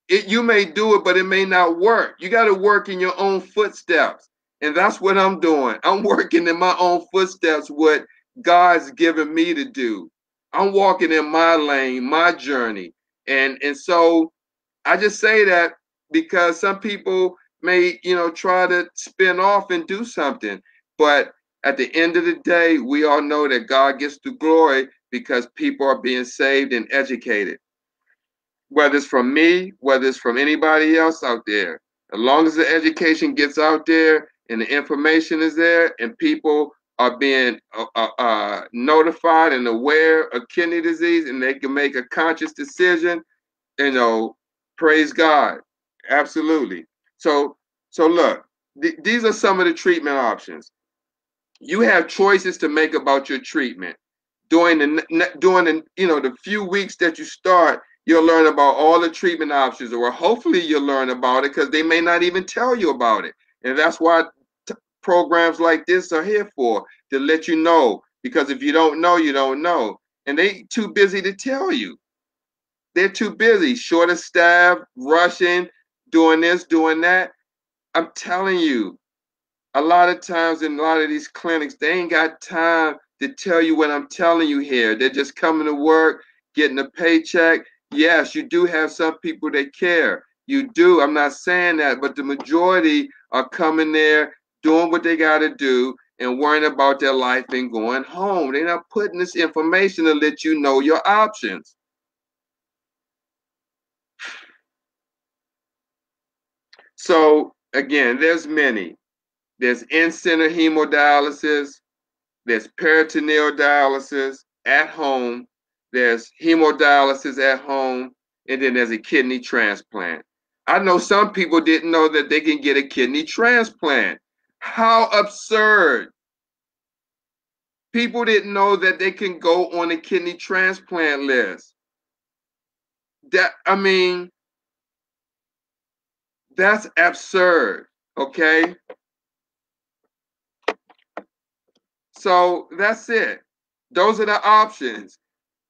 you may do it, but it may not work. You got to work in your own footsteps, and that's what I'm doing. I'm working in my own footsteps, what God's given me to do. I'm walking in my lane, my journey, and so I just say that because some people may, you know, try to spin off and do something, but at the end of the day, we all know that God gets the glory because people are being saved and educated. Whether it's from me, whether it's from anybody else out there, as long as the education gets out there and the information is there and people are being notified and aware of kidney disease and they can make a conscious decision, you know, praise God. Absolutely. So, so look, these are some of the treatment options. You have choices to make about your treatment. During the you know, the few weeks that you start, you'll learn about all the treatment options, or hopefully you'll learn about it because they may not even tell you about it. And that's why programs like this are here for, to let you know. Because if you don't know, you don't know. And they too busy to tell you. They're too busy, short of staff, rushing, doing this, doing that. I'm telling you, a lot of times in a lot of these clinics, they ain't got time to tell you what I'm telling you here. They're just coming to work, getting a paycheck. Yes, you do have some people that care. You do. I'm not saying that, but the majority are coming there, doing what they got to do, and worrying about their life and going home. They're not putting this information to let you know your options. So again, there's many. There's in-center hemodialysis, there's peritoneal dialysis at home, there's hemodialysis at home, and then there's a kidney transplant. I know some people didn't know that they can get a kidney transplant. How absurd. People didn't know that they can go on a kidney transplant list. That, I mean, that's absurd, okay? So that's it. Those are the options.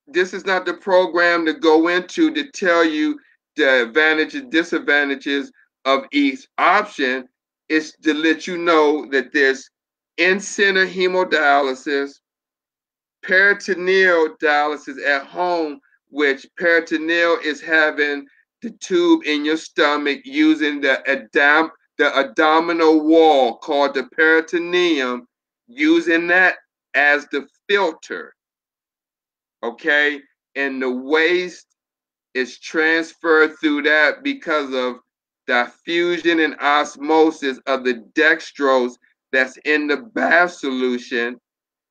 This is not the program to go into to tell you the advantages, disadvantages of each option. It's to let you know that there's in-center hemodialysis, peritoneal dialysis at home, which peritoneal is having the tube in your stomach using the abdominal wall called the peritoneum, using that as the filter, okay? And the waste is transferred through that because of diffusion and osmosis of the dextrose that's in the bath solution,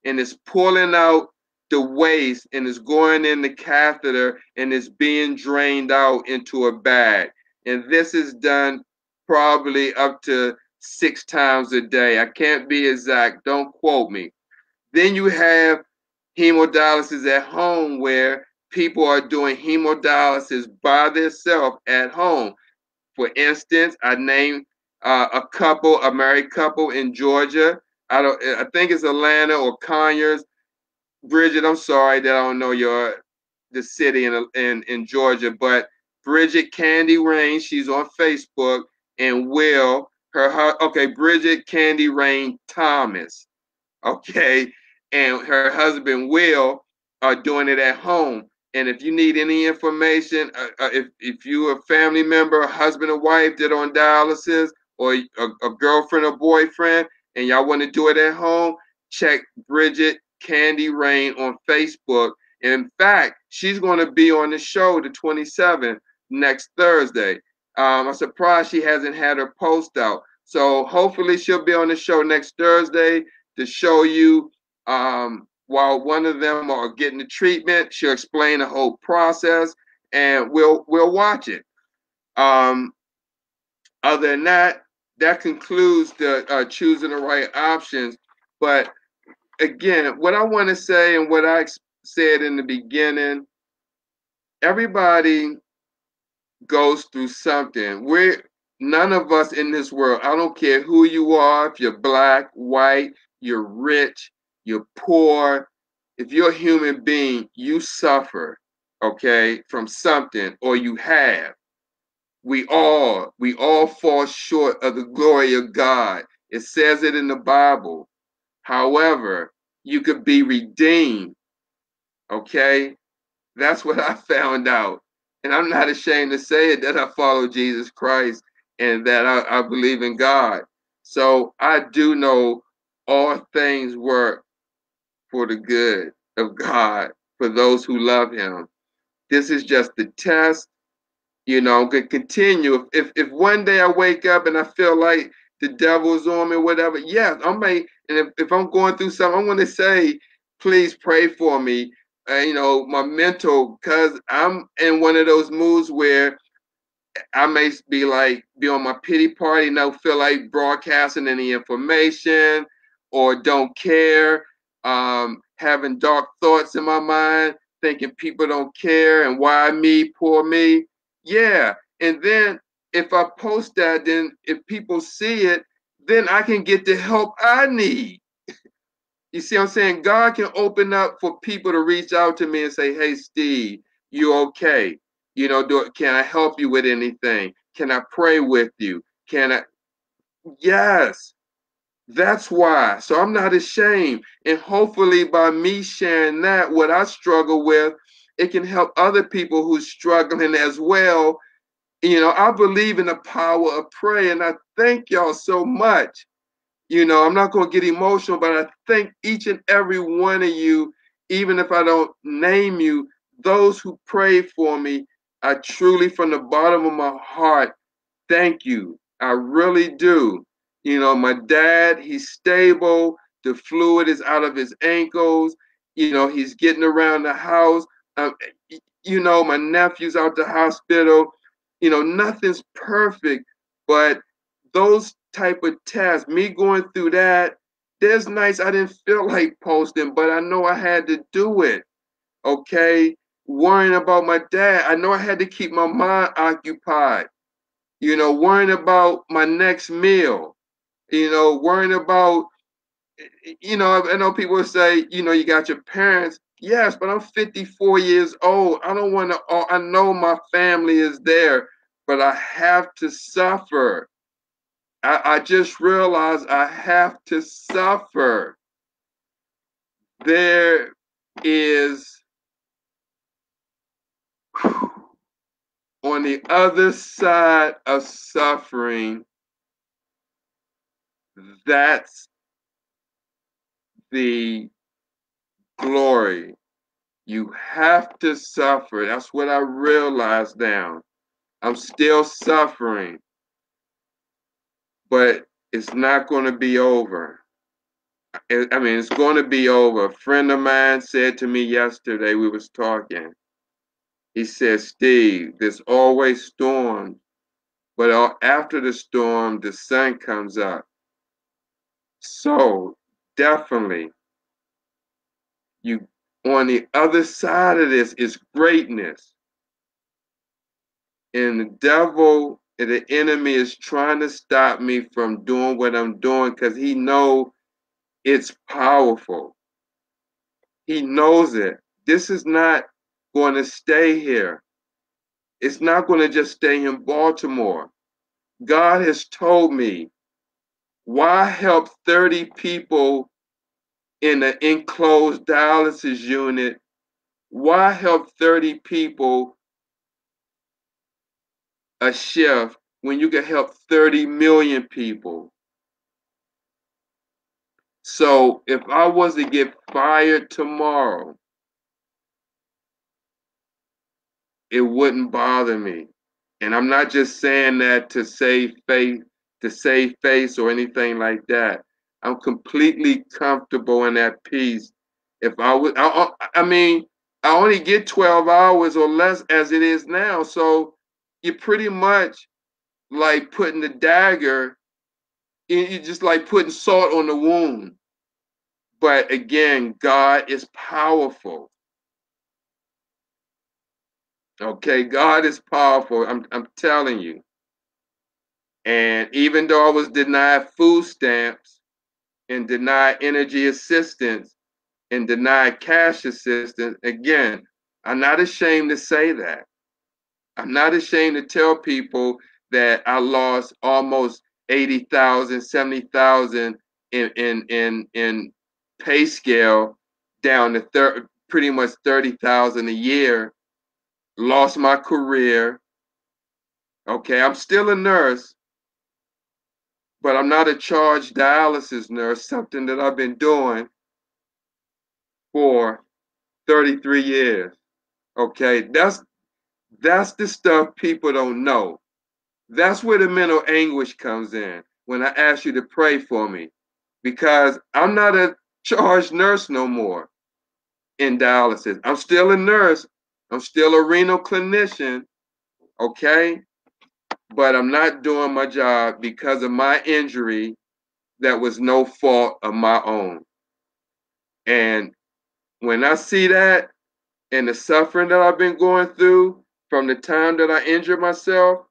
and it's pulling out the waste and it's going in the catheter and it's being drained out into a bag. And this is done probably up to 6 times a day. I can't be exact. Don't quote me. Then you have hemodialysis at home where people are doing hemodialysis by themselves at home. For instance, I named a married couple in Georgia. I think it's Atlanta or Conyers. Bridget, I'm sorry that I don't know the city in Georgia, but Bridget Candy Rain, she's on Facebook, and Will, okay, Bridget Candy Rain Thomas, okay, and her husband Will are doing it at home. And if you need any information, if you're a family member, a husband or wife that are on dialysis, or a girlfriend or boyfriend, and y'all want to do it at home, check Bridget Candy Rain on Facebook. And in fact, she's going to be on the show the 27th next Thursday. I'm surprised she hasn't had her post out. So hopefully she'll be on the show next Thursday to show you while one of them are getting the treatment. She'll explain the whole process, and we'll watch it. Other than that, that concludes the choosing the right options. But again, what I want to say and what I said in the beginning, everybody goes through something. None of us in this world, I don't care who you are, if you're black, white, you're rich, you're poor, if you're a human being, you suffer, okay, from something, or you have. We all fall short of the glory of God. It says it in the Bible. However, you could be redeemed, okay? That's what I found out. And I'm not ashamed to say it, that I follow Jesus Christ and that I believe in God. So I do know all things work for the good of God for those who love him. This is just the test. You know, I'm gonna continue. If one day I wake up and I feel like the devil's on me, whatever, yes, I may. And if I'm going through something, I'm gonna say, please pray for me. You know, my mental, because I'm in one of those moods where I may be on my pity party and don't feel like broadcasting any information or don't care, having dark thoughts in my mind, thinking people don't care and why me, poor me. Yeah. And then if I post that, then if people see it, then I can get the help I need. You see what I'm saying? God can open up for people to reach out to me and say, hey, Steve, you okay? You know, can I help you with anything? Can I pray with you? Can I? Yes, that's why. So I'm not ashamed. And hopefully by me sharing that, what I struggle with, it can help other people who's struggling as well. You know, I believe in the power of prayer, and I thank y'all so much. You know, I'm not going to get emotional, but I thank each and every one of you, even if I don't name you, those who prayed for me. I truly, from the bottom of my heart, thank you. I really do. You know, my dad, he's stable. The fluid is out of his ankles. You know, he's getting around the house. Um, you know, my nephew's out the hospital. You know, nothing's perfect, but those type of tests, me going through that, there's nights I didn't feel like posting, but I know I had to do it. Okay. Worrying about my dad, I know I had to keep my mind occupied. You know, worrying about my next meal. You know, worrying about, you know, I know people say, you know, you got your parents. Yes, but I'm 54 years old. I don't want to, I know my family is there, but I have to suffer. I just realized I have to suffer. There is, on the other side of suffering, that's the glory. You have to suffer. That's what I realized now. I'm still suffering, but it's not going to be over. I mean, it's going to be over. A friend of mine said to me yesterday, we was talking. He said, Steve, there's always storms, but after the storm, the sun comes up. So definitely, you on the other side of this is greatness. And the devil and the enemy is trying to stop me from doing what I'm doing because he knows it's powerful. He knows it. This is not going to stay here. It's not going to just stay in Baltimore. God has told me, why help 30 people in an enclosed dialysis unit? Why help 30 people a shift when you can help 30 million people? So if I was to get fired tomorrow, it wouldn't bother me. And I'm not just saying that to save face or anything like that. I'm completely comfortable in that peace. If I would, I mean, I only get 12 hours or less as it is now. So you're pretty much like putting the dagger, you just like putting salt on the wound. But again, God is powerful. Okay, God is powerful. I'm telling you. And even though I was denied food stamps and denied energy assistance and denied cash assistance, again, I'm not ashamed to say that. I'm not ashamed to tell people that I lost almost 80,000, 70,000 in pay scale down to pretty much 30,000 a year. Lost my career. Okay, I'm still a nurse, but I'm not a charged dialysis nurse, something that I've been doing for 33 years. Okay, that's the stuff people don't know. That's where the mental anguish comes in when I ask you to pray for me, because I'm not a charged nurse no more in dialysis. I'm still a nurse. I'm still a renal clinician, okay? But I'm not doing my job because of my injury that was no fault of my own. And when I see that and the suffering that I've been going through from the time that I injured myself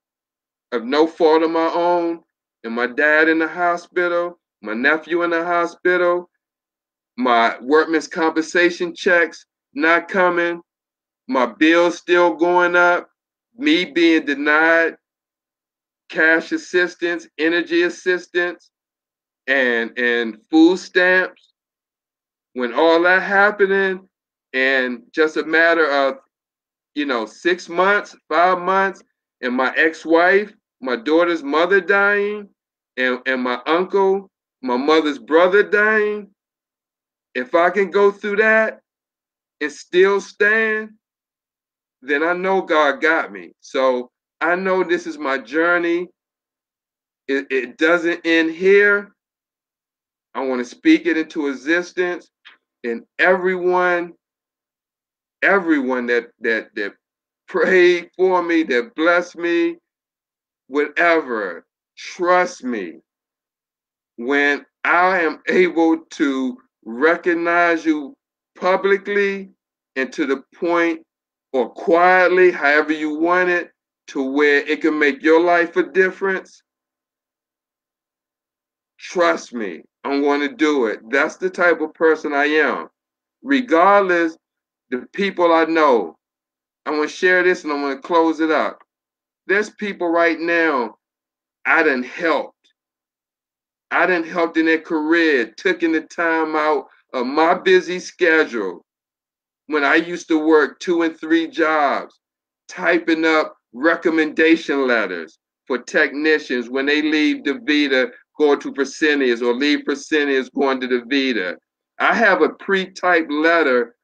of no fault of my own, and my dad in the hospital, my nephew in the hospital, my workman's compensation checks not coming, my bills still going up, me being denied cash assistance, energy assistance, and food stamps, when all that happening, and just a matter of 6 months, 5 months, and my ex-wife, my daughter's mother dying, and my uncle, my mother's brother dying, if I can go through that and still stand, then I know God got me. So I know this is my journey. It doesn't end here. I want to speak it into existence, and everyone that prayed for me, that blessed me, whatever, trust me, when I am able to recognize you publicly and to the point, or quietly, however you want it, to where it can make your life a difference, trust me, I'm going to do it. That's the type of person I am. Regardless, the people I know, I'm going to share this and I'm going to close it up. There's people right now I done helped. I done helped in their career, taking the time out of my busy schedule when I used to work 2 and 3 jobs, typing up recommendation letters for technicians when they leave DaVita going to Fresenius or leave Fresenius going to DaVita. I have a pre-typed letter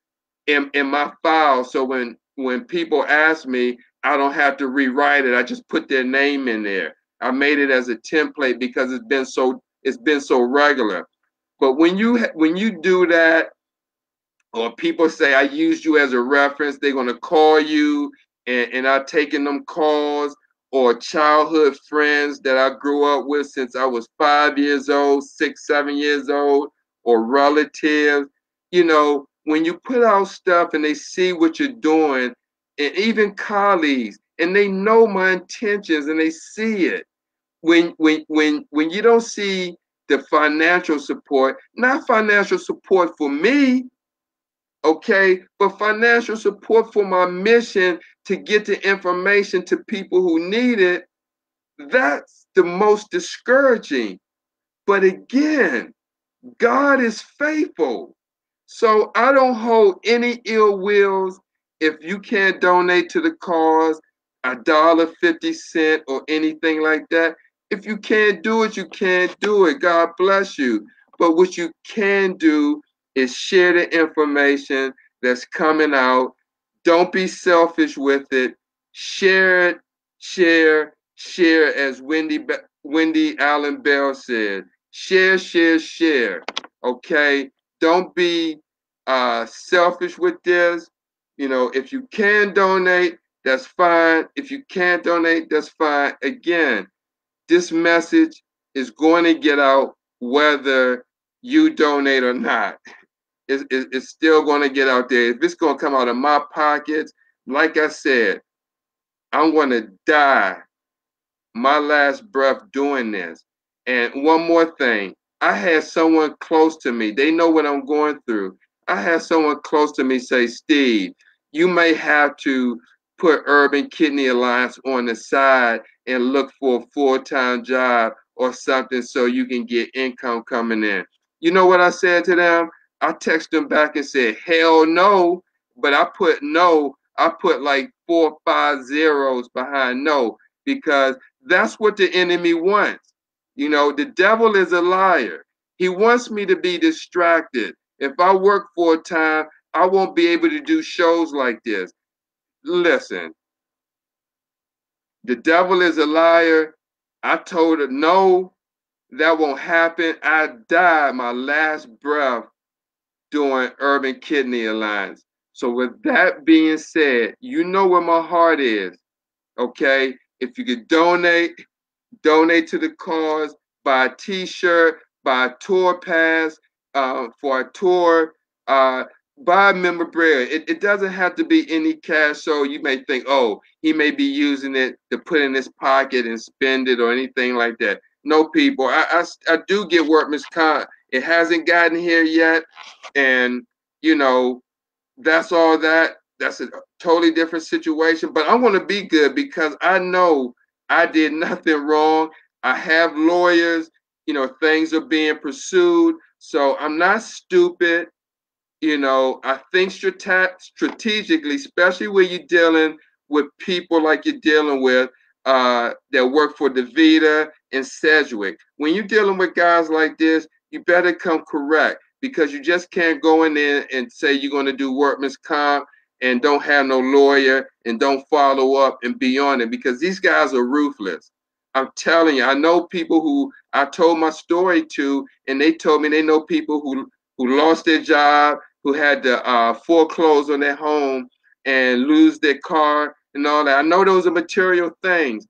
in my file, so when people ask me, I don't have to rewrite it. I just put their name in there. I made it as a template because it's been so regular. But when you do that, or people say I used you as a reference, they're gonna call you, and I'm taking them calls, or childhood friends that I grew up with since I was 5 years old, 6, 7 years old, or relatives. You know, when you put out stuff and they see what you're doing, and even colleagues, and they know my intentions and they see it. When you don't see the financial support, not financial support for me, okay, but financial support for my mission to get the information to people who need it, that's the most discouraging. But again, God is faithful. So I don't hold any ill wills if you can't donate to the cause, $1.50 or anything like that. If you can't do it, you can't do it. God bless you. But what you can do is share the information that's coming out. Don't be selfish with it. Share it, share, as Wendy Allen Bell said. Share, share, share. Okay? Don't be selfish with this. You know, if you can donate, that's fine. If you can't donate, that's fine. Again, this message is going to get out whether you donate or not. It's still going to get out there. If it's going to come out of my pockets, like I said, I'm going to die my last breath doing this. And one more thing, I had someone close to me, they know what I'm going through. I had someone close to me say, Steve, you may have to put Urban Kidney Alliance on the side and look for a full-time job or something so you can get income coming in. You know what I said to them? I texted them back and said, hell no, but I put no, I put like 4 or 5 zeros behind no, because that's what the enemy wants. You know, the devil is a liar. He wants me to be distracted. If I work for a time, I won't be able to do shows like this. Listen, the devil is a liar. I told her, no, that won't happen. I died my last breath doing Urban Kidney Alliance. So with that being said, you know where my heart is, okay? If you could donate to the cause, buy a t-shirt, buy a tour pass for a tour, buy memorabilia. It doesn't have to be any cash, so you may think, oh, he may be using it to put in his pocket and spend it or anything like that. No, people, I do get workman's comp. It hasn't gotten here yet, and you know, that's all that. That's a totally different situation. But I want to be good because I know I did nothing wrong. I have lawyers, you know, things are being pursued. So I'm not stupid. You know, I think strategically, especially when you're dealing with people like you're dealing with that work for DaVita and Sedgwick. When you're dealing with guys like this, you better come correct because you just can't go in there and say you're going to do workman's comp and don't have no lawyer and don't follow up and be on it because these guys are ruthless. I'm telling you, I know people who I told my story to, and they told me they know people who lost their job, who had to foreclose on their home and lose their car and all that. I know those are material things,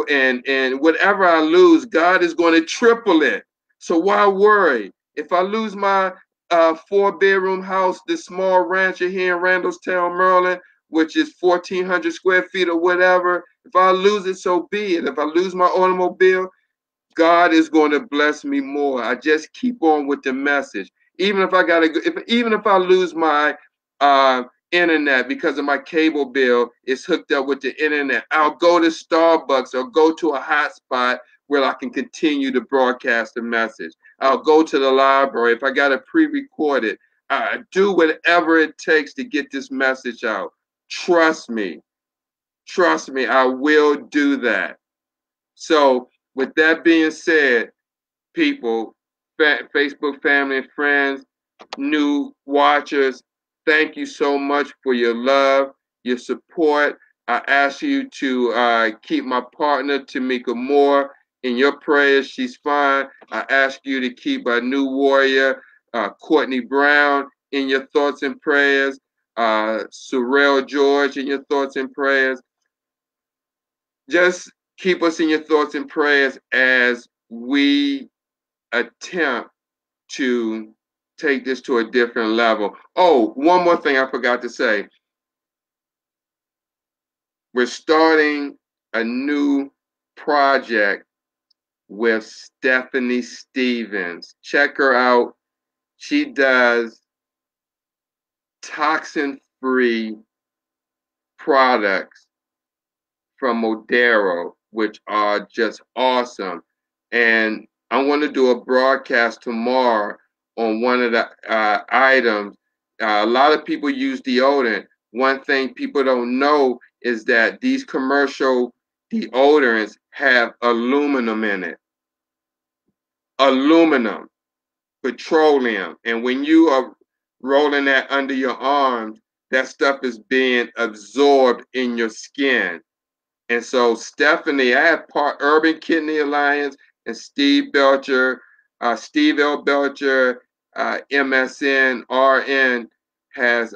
and whatever I lose, God is going to triple it. So why worry? If I lose my 4-bedroom house, this small rancher here in Randallstown, Maryland, which is 1,400 square feet or whatever, if I lose it, so be it. If I lose my automobile, God is going to bless me more. I just keep on with the message. Even if I gotta, even if I lose my internet because of my cable bill, it's hooked up with the internet. I'll go to Starbucks or go to a hotspot where I can continue to broadcast the message. I'll go to the library if I gotta pre-record it. I do whatever it takes to get this message out. Trust me, I will do that. So with that being said, people, Facebook family and friends, new watchers, thank you so much for your love, your support. I ask you to keep my partner, Tamika Moore, in your prayers. She's fine. I ask you to keep our new warrior, Courtney Brown, in your thoughts and prayers. Sorrel George, in your thoughts and prayers. Just keep us in your thoughts and prayers as we attempt to take this to a different level. Oh, one more thing I forgot to say. We're starting a new project with Stephanie Stevens. Check her out. She does toxin-free products from Modero, which are just awesome. And I want to do a broadcast tomorrow on one of the items. A lot of people use deodorant. One thing people don't know is that these commercial deodorants have aluminum in it. Aluminum, petroleum. And when you are rolling that under your arms, that stuff is being absorbed in your skin. And so Stephanie, I have part Urban Kidney Alliance and Steve Belcher, Steve L. Belcher, MSN, RN has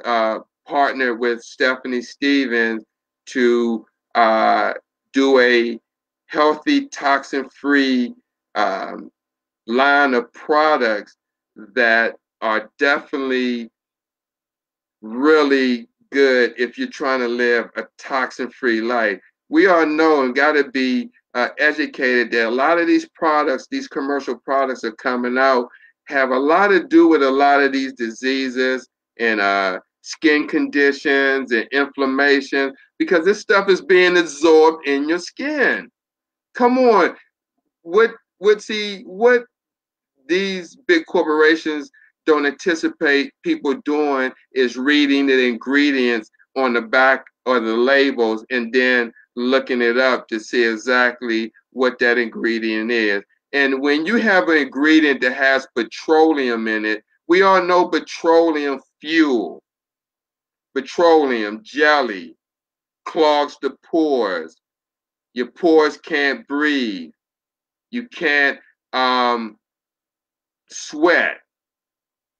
partnered with Stephanie Stevens to do a healthy, toxin-free line of products that are definitely really good if you're trying to live a toxin-free life. We all know and got to be educated that a lot of these products, these commercial products are coming out, have a lot to do with a lot of these diseases and skin conditions and inflammation because this stuff is being absorbed in your skin. Come on, what these big corporations don't anticipate people doing is reading the ingredients on the back or the labels and then looking it up to see exactly what that ingredient is. And when you have an ingredient that has petroleum in it, we all know petroleum fuel, petroleum jelly clogs the pores. Your pores can't breathe. You can't sweat.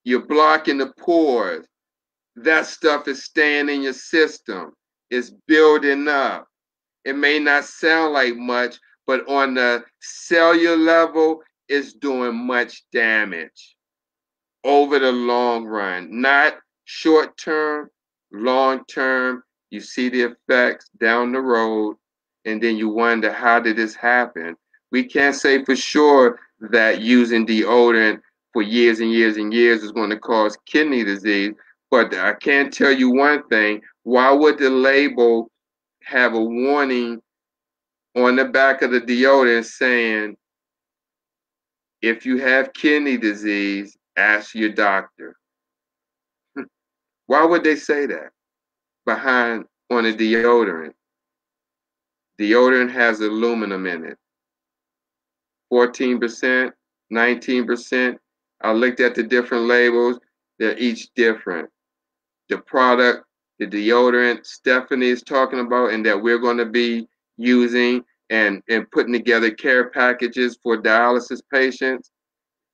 You're blocking the pores. That stuff is staying in your system. It's building up. It may not sound like much, but on the cellular level, it's doing much damage over the long run, not short term, long term. You see the effects down the road, and then you wonder, how did this happen? We can't say for sure that using deodorant for years and years and years is going to cause kidney disease, but I can tell you one thing. Why would the label have a warning on the back of the deodorant saying, if you have kidney disease, ask your doctor? Why would they say that behind on a deodorant? Deodorant has aluminum in it. 14%, 19%. I looked at the different labels. They're each different. The product, the deodorant Stephanie is talking about and that we're going to be using and putting together care packages for dialysis patients,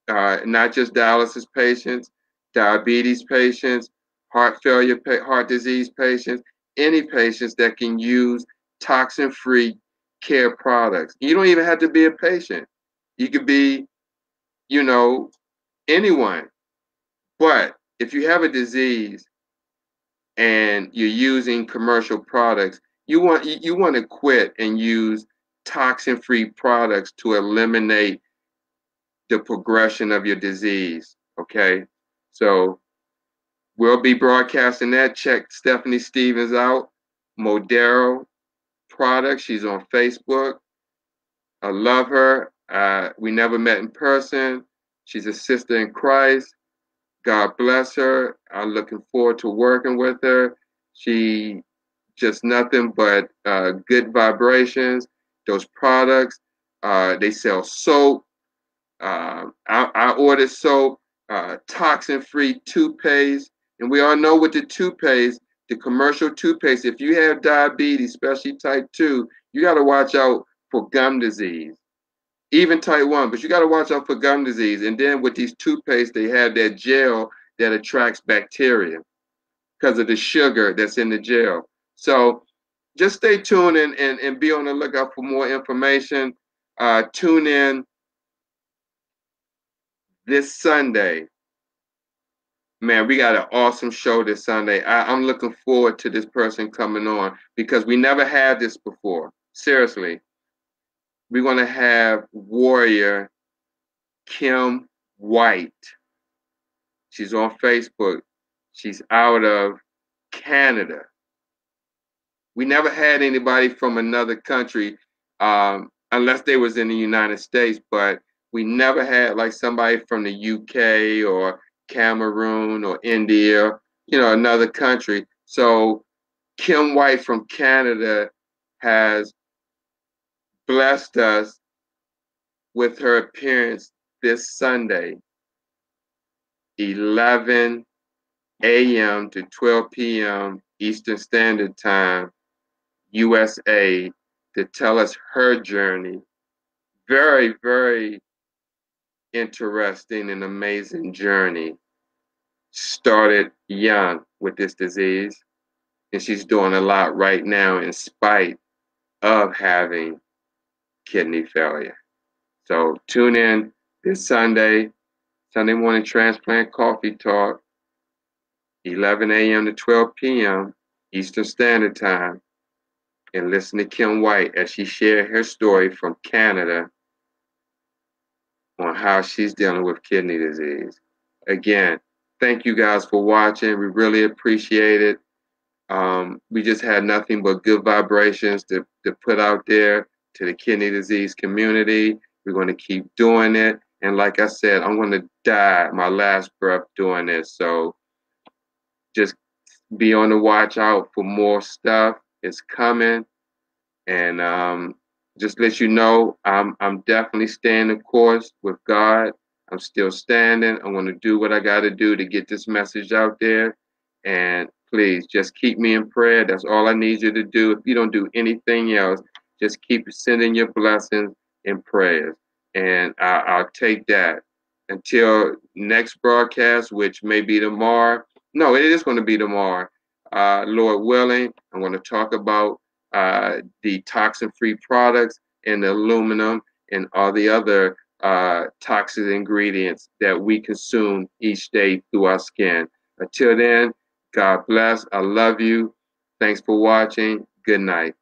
not just dialysis patients, diabetes patients, heart failure, heart disease patients, any patients that can use toxin-free care products. You don't even have to be a patient. You could be, you know, anyone. But if you have a disease and you're using commercial products, you want to quit and use toxin-free products to eliminate the progression of your disease. Okay, so we'll be broadcasting that. Check Stephanie Stevens out, Modero Products. She's on Facebook. I love her. We never met in person. She's a sister in Christ. God bless her. I'm looking forward to working with her. She just nothing but good vibrations. Those products, they sell soap. I ordered soap, toxin-free toothpaste, and we all know with the toothpaste, the commercial toothpaste, if you have diabetes, especially type 2, you got to watch out for gum disease. Even type 1, but you got to watch out for gum disease. And then with these toothpaste, they have that gel that attracts bacteria because of the sugar that's in the gel. So just stay tuned and be on the lookout for more information. Tune in this Sunday. Man, we got an awesome show this Sunday. I'm looking forward to this person coming on because we never had this before. Seriously, we're going to have warrior Kim White. She's on Facebook. She's out of Canada. We never had anybody from another country, unless they was in the United States, but we never had like somebody from the UK or Cameroon or India, another country. So Kim White from Canada has blessed us with her appearance this Sunday, 11 a.m. to 12 p.m. Eastern Standard Time, USA, to tell us her journey. Very, very interesting and amazing journey. Started young with this disease, and she's doing a lot right now in spite of having kidney failure. So tune in this Sunday morning transplant coffee talk, 11 a.m. to 12 p.m. Eastern Standard Time, and listen to Kim White as she shared her story from Canada on how she's dealing with kidney disease. Again, thank you guys for watching. We really appreciate it. We just had nothing but good vibrations to put out there to the kidney disease community. We're going to keep doing it. And like I said, I'm going to die my last breath doing this. So just be on the watch out for more stuff. It's coming. And just let you know, I'm definitely staying the course with God. I'm still standing. I'm going to do what I got to do to get this message out there. And please just keep me in prayer. That's all I need you to do. If you don't do anything else, just keep sending your blessings and prayers. And I'll take that until next broadcast, which may be tomorrow. No, it is going to be tomorrow. Lord willing, I'm going to talk about the toxin-free products and the aluminum and all the other toxic ingredients that we consume each day through our skin. Until then, God bless. I love you. Thanks for watching. Good night.